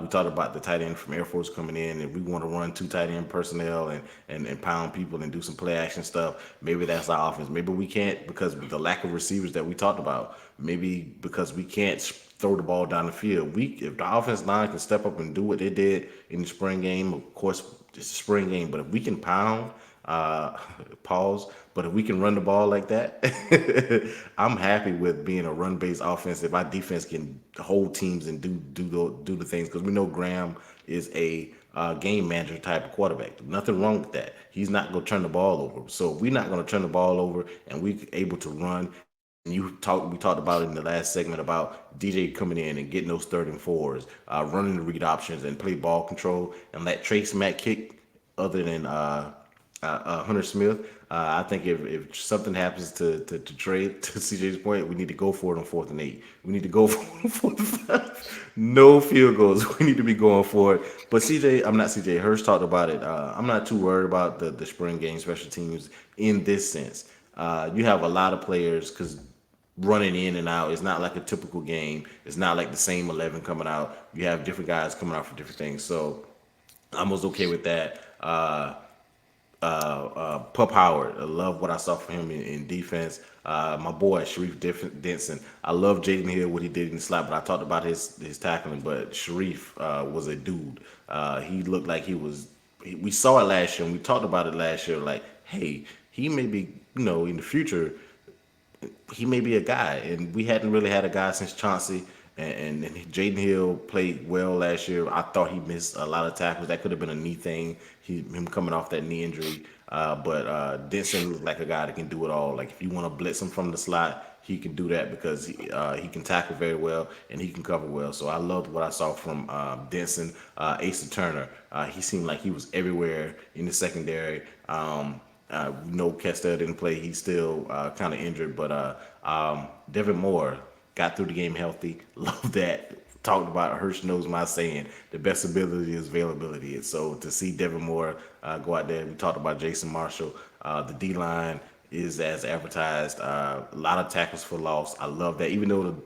we talked about the tight end from Air Force coming in, and we want to run two tight end personnel and pound people and do some play action stuff. Maybe that's our offense. Maybe we can't because of the lack of receivers that we talked about. Maybe because we can't throw the ball down the field. If the offense line can step up and do what they did in the spring game, of course it's a spring game, but if we can pound, uh, pause. But if we can run the ball like that, I'm happy with being a run based offense. If our defense can hold teams and do the things, because we know Graham is a game manager type of quarterback. Nothing wrong with that. He's not going to turn the ball over. So if we're not going to turn the ball over and we're able to run, and we talked about it in the last segment about DJ coming in and getting those third and fours, running the read options and play ball control and let Trace Matt kick other than Hunter Smith. I think if something happens to Trey, to CJ's point, we need to go for it on 4th and 8. We need to go for it on 4th and 5. No field goals. We need to be going for it. But I'm not CJ. Hurst talked about it. I'm not too worried about the spring game special teams in this sense. You have a lot of players because running in and out. It's not like a typical game. It's not like the same 11 coming out. You have different guys coming out for different things. So I was okay with that. Pup Howard. I love what I saw from him in defense. My boy Sharif Denson. I love Jaden Hill what he did in the slot, but I talked about his tackling. But Sharif was a dude. He looked like he was. We saw it last year, and we talked about it last year. Like, hey, he may be, in the future he may be a guy, and we hadn't really had a guy since Chauncey. And Jaden Hill played well last year. I thought he missed a lot of tackles. That could have been a knee thing. Him coming off that knee injury. But Denson looks like a guy that can do it all. Like if you want to blitz him from the slot, he can do that because he can tackle very well and he can cover well. So I loved what I saw from Denson. Asa Turner, he seemed like he was everywhere in the secondary. No, Kestel didn't play. He's still kind of injured, but Devin Moore got through the game healthy. Love that. Talked about Hirsch knows my saying. The best ability is availability. And so to see Devin Moore go out there, we talked about Jason Marshall. The D line is as advertised. A lot of tackles for loss. I love that. Even though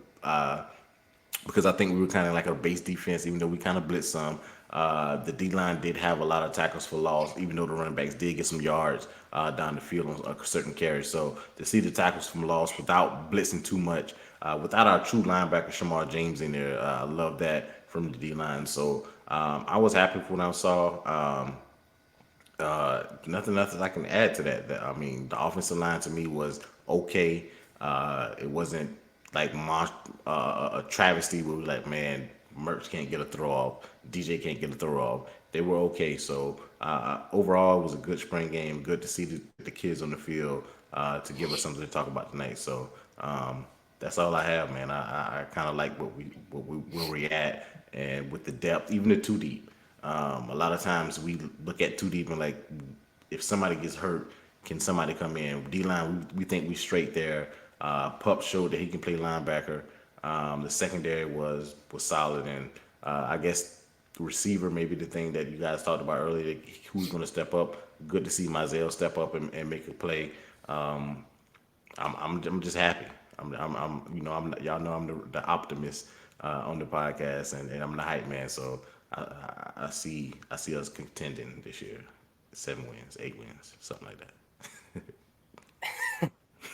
because I think we were kind of like a base defense, even though we kind of blitzed some. The D line did have a lot of tackles for loss, even though the running backs did get some yards down the field on a certain carries. So to see the tackles from loss without blitzing too much, without our true linebacker Shamar James in there, I love that from the D line. So I was happy with what I saw. Nothing I can add to that. I mean, the offensive line to me was okay. It wasn't like a travesty where we're like, man, Mertz can't get a throw off, DJ can't get a throw off. They were okay. So overall, it was a good spring game. Good to see the kids on the field to give us something to talk about tonight. So that's all I have, man. I kind of like where we at, and with the depth, even the too deep. A lot of times we look at too deep and like, if somebody gets hurt, can somebody come in? D line, we think we straight there. Pup showed that he can play linebacker. The secondary was solid, and I guess receiver maybe the thing that you guys talked about earlier. Who's going to step up? Good to see Mizell step up and make a play. I'm just happy. Y'all know I'm the optimist on the podcast, and I'm the hype man. So I see us contending this year, 7 wins, 8 wins, something like that.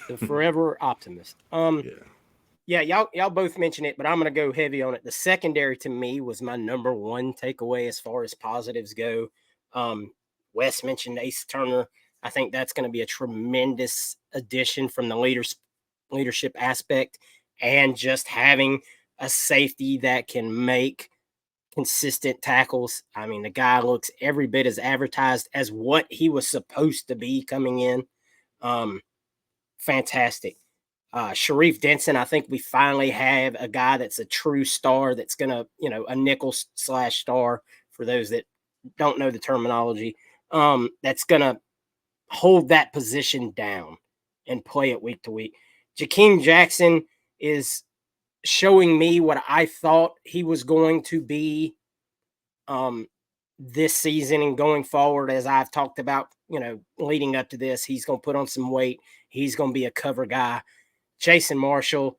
The forever optimist. Yeah. Yeah, y'all both mentioned it, but I'm gonna go heavy on it. The secondary to me was my number one takeaway as far as positives go. Um, Wes mentioned Ace Turner. I think that's going to be a tremendous addition from the leadership aspect, and just having a safety that can make consistent tackles. I mean, the guy looks every bit as advertised as what he was supposed to be coming in. Fantastic. Sharif Denson, I think we finally have a guy that's a true star that's going to, a nickel slash star for those that don't know the terminology, that's going to hold that position down and play it week to week. Jakeem Jackson is showing me what I thought he was going to be this season and going forward. As I've talked about, leading up to this, he's going to put on some weight. He's going to be a cover guy. Jason Marshall,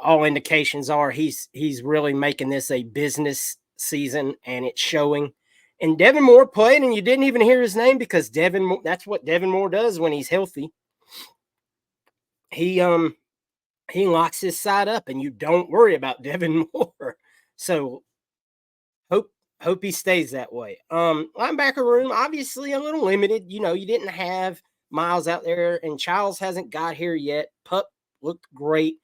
all indications are he's really making this a business season, and it's showing. And Devin Moore played, and you didn't even hear his name because that's what Devin Moore does when he's healthy. He locks his side up, and you don't worry about Devin Moore. So hope he stays that way. Linebacker room, obviously a little limited. You didn't have Miles out there, and Childs hasn't got here yet. Pup looked great.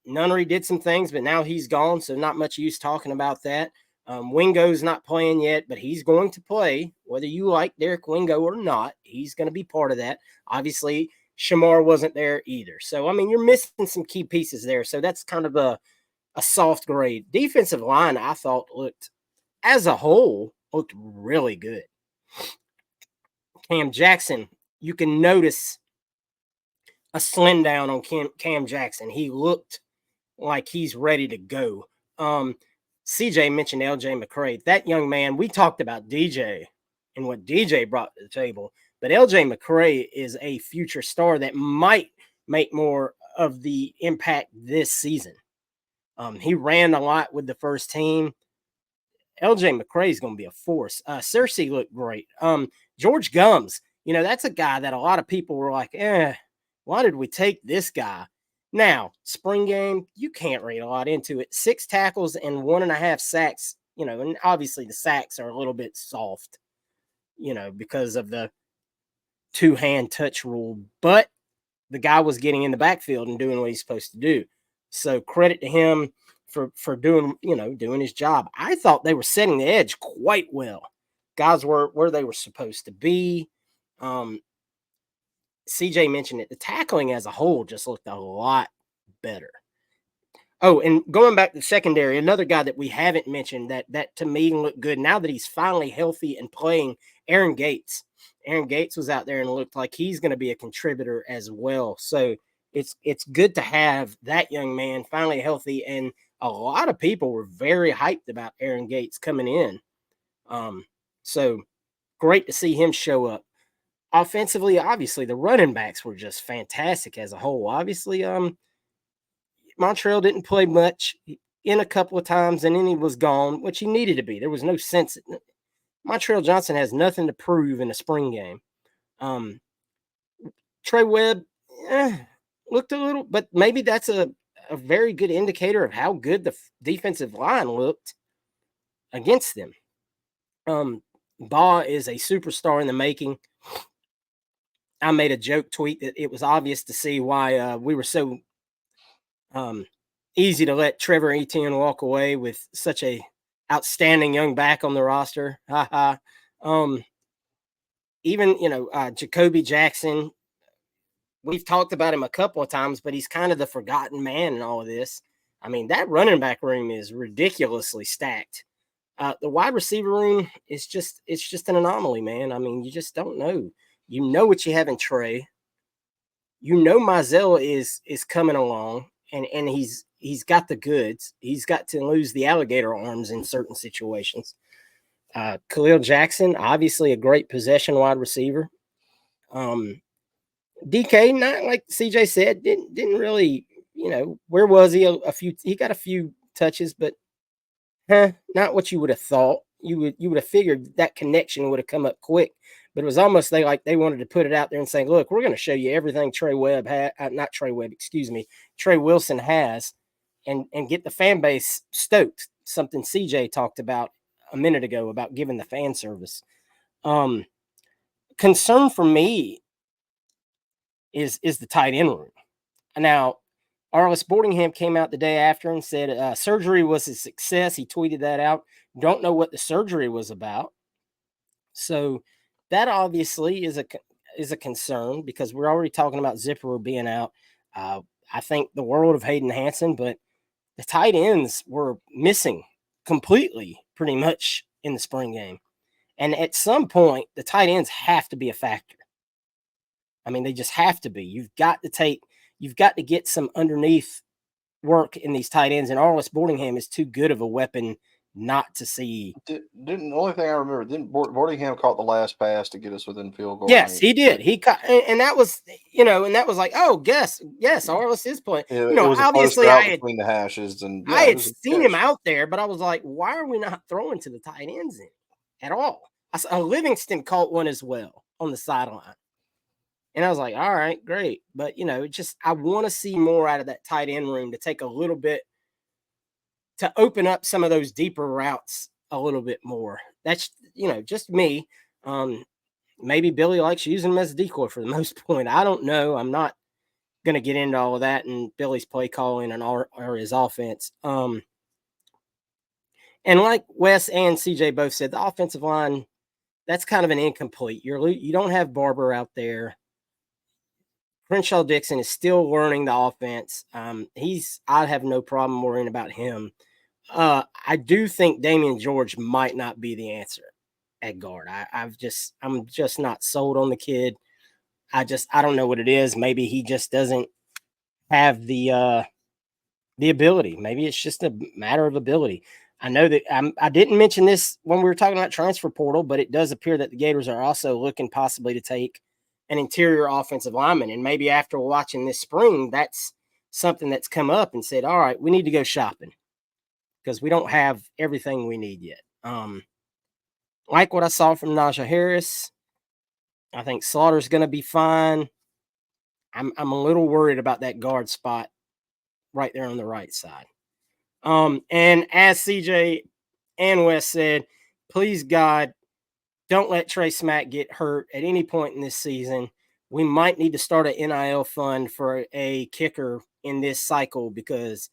Nunnery did some things, but now he's gone, so not much use talking about that. Wingo's not playing yet, but he's going to play. Whether you like Derek Wingo or not, he's going to be part of that. Obviously, Shamar wasn't there either. So, I mean, you're missing some key pieces there. So that's kind of a soft grade. Defensive line, I thought, as a whole, looked really good. Cam Jackson, you can notice a slim down on Cam Jackson. He looked like he's ready to go. CJ mentioned LJ McCray. That young man, we talked about DJ and what DJ brought to the table, but LJ McCray is a future star that might make more of the impact this season. He ran a lot with the first team. LJ McCray is going to be a force. Cersei looked great. George Gums, that's a guy that a lot of people were like, why did we take this guy? Now, spring game, you can't read a lot into it. 6 tackles and 1.5 sacks, and obviously the sacks are a little bit soft, because of the 2-hand touch rule. But the guy was getting in the backfield and doing what he's supposed to do. So credit to him for doing his job. I thought they were setting the edge quite well. Guys were where they were supposed to be. CJ mentioned it. The tackling as a whole just looked a lot better. Oh, and going back to the secondary, another guy that we haven't mentioned that to me looked good now that he's finally healthy and playing, Aaron Gates. Aaron Gates was out there and looked like he's going to be a contributor as well. So it's good to have that young man finally healthy, and a lot of people were very hyped about Aaron Gates coming in. So great to see him show up. Offensively, obviously, the running backs were just fantastic as a whole. Obviously, Montreal didn't play much in a couple of times, and then he was gone, which he needed to be. There was no sense. Montreal Johnson has nothing to prove in a spring game. Trey Webb looked a little, but maybe that's a very good indicator of how good the defensive line looked against them. Baugh is a superstar in the making. I made a joke tweet that it was obvious to see why we were so easy to let Trevor Etienne walk away with such a outstanding young back on the roster. Even Jacoby Jackson, we've talked about him a couple of times, but he's kind of the forgotten man in all of this. I mean, that running back room is ridiculously stacked. The wide receiver room is just an anomaly, man. I mean, you just don't know. You know what you have in Trey. Mizell is coming along, and he's got the goods. He's got to lose the alligator arms in certain situations. Khalil Jackson, obviously a great possession wide receiver. DK, not like CJ said, didn't really, where was he? He got a few touches, but not what you would have thought. You would have figured that connection would have come up quick, but it was almost like they wanted to put it out there and say, look, we're going to show you everything Trey Wilson has, and get the fan base stoked. Something CJ talked about a minute ago about giving the fan service. Concern for me is the tight end room. Now, Arliss Boardingham came out the day after and said surgery was a success. He tweeted that out. Don't know what the surgery was about. So that obviously is a concern because we're already talking about Zipperer being out. I think the world of Hayden Hansen, but the tight ends were missing completely pretty much in the spring game. And at some point, the tight ends have to be a factor. I mean, they just have to be. You've got to get some underneath work in these tight ends, and Arliss Boardingham is too good of a weapon not to see. Didn't the only thing I remember, didn't Boardingham caught the last pass to get us within field goal Yes, range? he did. He caught, and that was, and that was like, oh, yes, Arliss is playing. It was a Obviously, post route between the hashes, and I had seen him out there, but I was like, why are we not throwing to the tight ends at all? I saw Livingston caught one as well on the sideline. And I was like, all right, great. But, I want to see more out of that tight end room to take a little bit to open up some of those deeper routes a little bit more. That's, just me. Maybe Billy likes using them as a decoy for the most point. I don't know. I'm not going to get into all of that and Billy's play calling and or his offense. And like Wes and CJ both said, the offensive line, that's kind of an incomplete. You don't have Barber out there. Crenshaw Dixon is still learning the offense. I have no problem worrying about him. I do think Damian George might not be the answer at guard. I'm just not sold on the kid. I don't know what it is. Maybe he just doesn't have the ability. Maybe it's just a matter of ability. I know that I didn't mention this when we were talking about transfer portal, but it does appear that the Gators are also looking possibly to take an interior offensive lineman. And maybe after watching this spring, that's something that's come up and said, all right, we need to go shopping because we don't have everything we need yet. Like what I saw from Najee Harris, I think Slaughter's going to be fine. I'm a little worried about that guard spot right there on the right side. And as CJ and Wes said, please God, don't let Trey Smack get hurt at any point in this season. We might need to start an NIL fund for a kicker in this cycle because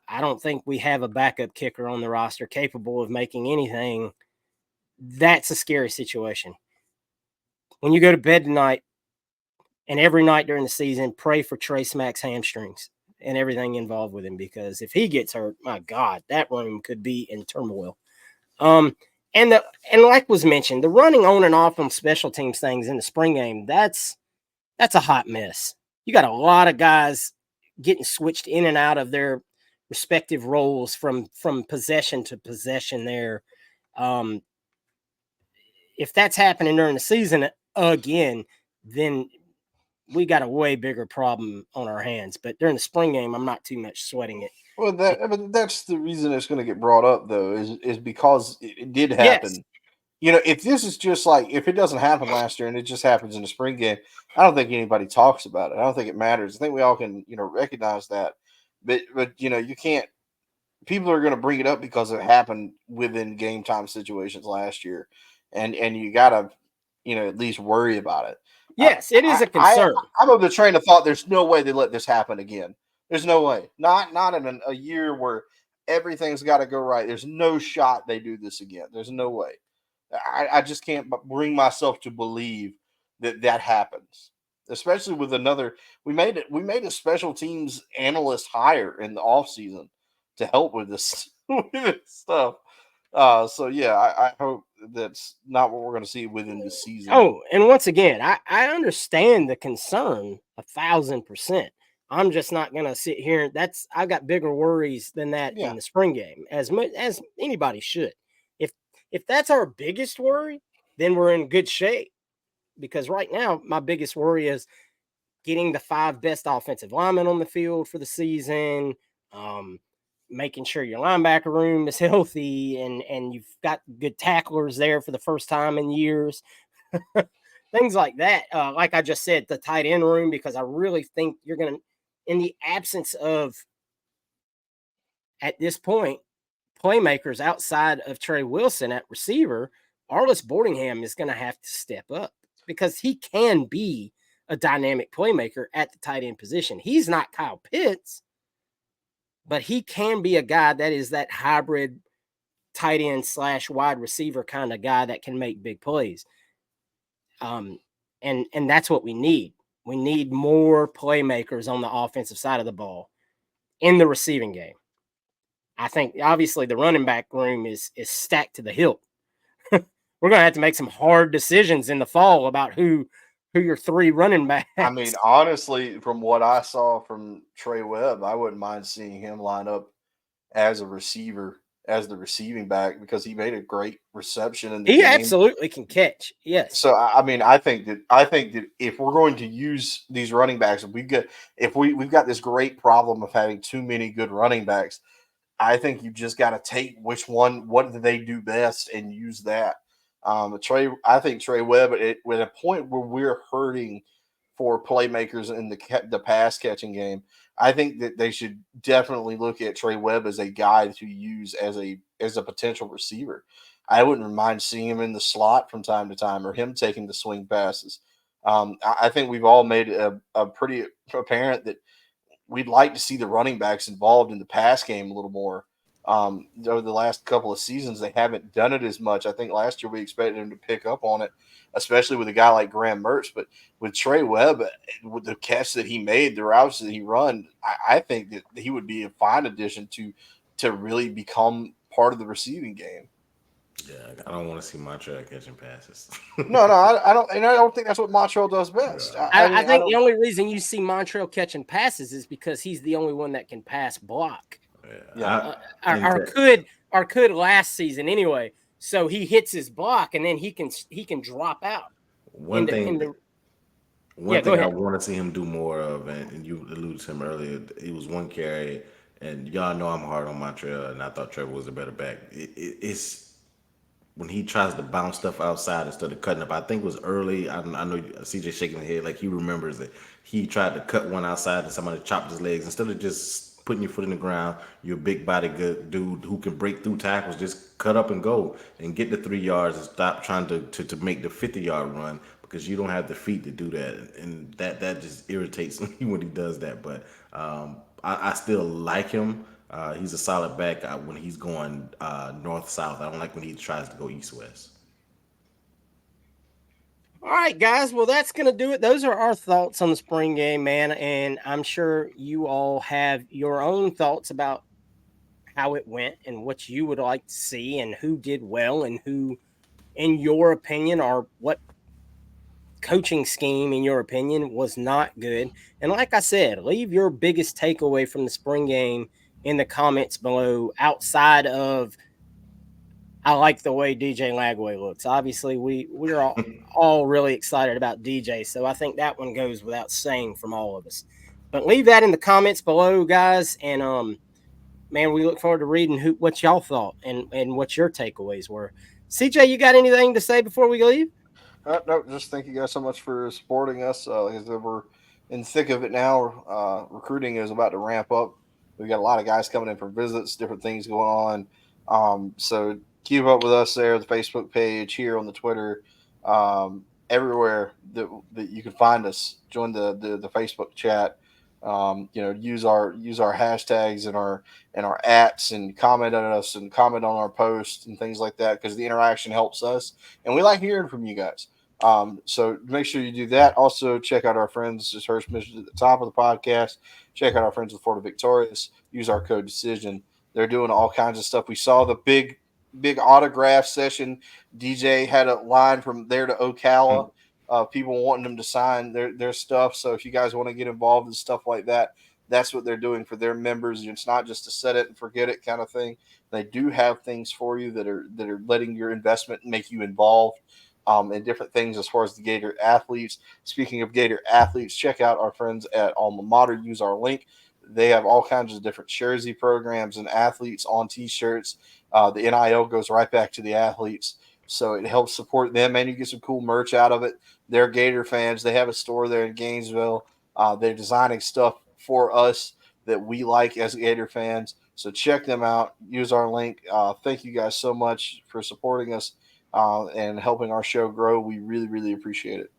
I don't think we have a backup kicker on the roster capable of making anything. That's a scary situation. When you go to bed tonight and every night during the season, pray for Trey Smack's hamstrings and everything involved with him, because if he gets hurt, my God, that room could be in turmoil. And like was mentioned, the running on and off on special teams things in the spring game, that's a hot mess. You got a lot of guys getting switched in and out of their respective roles from possession to possession there. If that's happening during the season again, then we got a way bigger problem on our hands. But during the spring game, I'm not too much sweating it. Well, that's the reason it's going to get brought up, though, is because it did happen. Yes. If this is just like, if it doesn't happen last year and it just happens in the spring game, I don't think anybody talks about it. I don't think it matters. I think we all can, recognize that. But you can't. People are going to bring it up because it happened within game time situations last year, and you got to, at least worry about it. Yes, it is a concern. I'm of the train of thought. There's no way they let this happen again. There's no way. Not in a year where everything's got to go right. There's no shot they do this again. There's no way. I just can't bring myself to believe that happens. Especially with another, we made a special teams analyst hire in the offseason to help with this stuff. So yeah, I hope that's not what we're going to see within the season. Oh, and once again, I understand the concern 1,000%. I'm just not going to sit here. I've got bigger worries than that in the spring game, as much as anybody should. If that's our biggest worry, then we're in good shape. Because right now, my biggest worry is getting the 5 best offensive linemen on the field for the season, making sure your linebacker room is healthy, and you've got good tacklers there for the first time in years. Things like that. Like I just said, the tight end room, because I really think you're going to, in the absence of, at this point, playmakers outside of Trey Wilson at receiver, Arliss Boardingham is going to have to step up because he can be a dynamic playmaker at the tight end position. He's not Kyle Pitts, but he can be a guy that is that hybrid tight end / wide receiver kind of guy that can make big plays. And that's what we need. We need more playmakers on the offensive side of the ball in the receiving game. I think obviously the running back room is stacked to the hilt. We're going to have to make some hard decisions in the fall about who your 3 running backs. I mean, honestly, from what I saw from Trey Webb, I wouldn't mind seeing him line up as a receiver, as the receiving back, because he made a great reception in the He game. absolutely can catch. Yes. So I mean, I think that if we're going to use these running backs, we've got this great problem of having too many good running backs. I think you just got to take what do they do best, and use that. I think Trey Webb at a point where we're hurting for playmakers in the pass catching game. I think that they should definitely look at Trey Webb as a guy to use as a potential receiver. I wouldn't mind seeing him in the slot from time to time, or him taking the swing passes. I think we've all made a pretty apparent that we'd like to see the running backs involved in the pass game a little more. Over the last couple of seasons, they haven't done it as much. I think last year we expected him to pick up on it, especially with a guy like Graham Mertz. But with Trey Webb, with the catch that he made, the routes that he run, I think that he would be a fine addition to really become part of the receiving game. Yeah, I don't want to see Montreal catching passes. No, I don't think that's what Montreal does best. Yeah. I I think the don't. only reason you see Montreal catching passes is because he's the only one that can pass block. Yeah. Yeah, I, and Or could last season anyway. So he hits his block and then he can drop out one in thing the One yeah. Go thing I ahead. want to see him do more of, and you alluded to him earlier, it was one carry, and y'all know I'm hard on Montreal, and I thought Trevor was a better back. It's when he tries to bounce stuff outside instead of cutting up. I think it was early. I know CJ shaking his head like he remembers it. He tried to cut one outside and somebody chopped his legs instead of just putting your foot in the ground. You're a big body good dude who can break through tackles. Just cut up and go and get the 3 yards and stop trying to make the 50-yard run because you don't have the feet to do that. And that just irritates me when he does that. But I still like him. He's a solid back when he's going north south. I don't like when he tries to go east west. All right, guys. Well, that's going to do it. Those are our thoughts on the spring game, man. And I'm sure you all have your own thoughts about how it went and what you would like to see and who did well and who, in your opinion, or what coaching scheme, in your opinion, was not good. And like I said, leave your biggest takeaway from the spring game in the comments below outside of I like the way DJ Lagway looks. Obviously, we're all really excited about DJ, so I think that one goes without saying from all of us. But leave that in the comments below, guys, and man, we look forward to reading what y'all thought and what your takeaways were. CJ, you got anything to say before we leave? No, just thank you guys so much for supporting us. Like I said, we're in the thick of it now. Recruiting is about to ramp up. We've got a lot of guys coming in for visits, different things going on. So keep up with us there, the Facebook page, here on the Twitter, everywhere that you can find us. Join the Facebook chat. Use our hashtags and our ats, and comment on us and comment on our posts and things like that, because the interaction helps us, and we like hearing from you guys. So make sure you do that. Also, check out our friends, as Hurst mentioned at the top of the podcast. Check out our friends with Florida Victorious. Use our code Decision. They're doing all kinds of stuff. We saw the big autograph session. DJ had a line from there to Ocala. People wanting them to sign their stuff. So if you guys want to get involved in stuff like that, that's what they're doing for their members. It's not just a set it and forget it kind of thing. They do have things for you that are letting your investment make you involved and different things as far as the Gator athletes. Speaking of Gator athletes, check out our friends at Alma Mater. Use our link. They have all kinds of different jersey programs and athletes on T-shirts. The NIL goes right back to the athletes, so it helps support them, and you get some cool merch out of it. They're Gator fans. They have a store there in Gainesville. They're designing stuff for us that we like as Gator fans. So check them out. Use our link. Thank you guys so much for supporting us and helping our show grow. We really, really appreciate it.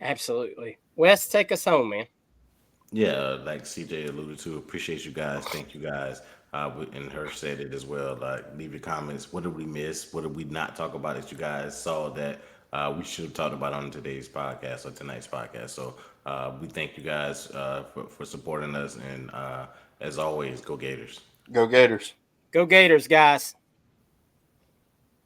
Absolutely. Wes, take us home, man. Yeah, like CJ alluded to, appreciate you guys. Thank you guys. And her said it as well. Like, leave your comments. What did we miss? What did we not talk about that you guys saw that we should have talked about on today's podcast or tonight's podcast? So we thank you guys for supporting us. And as always, go Gators. Go Gators. Go Gators, guys.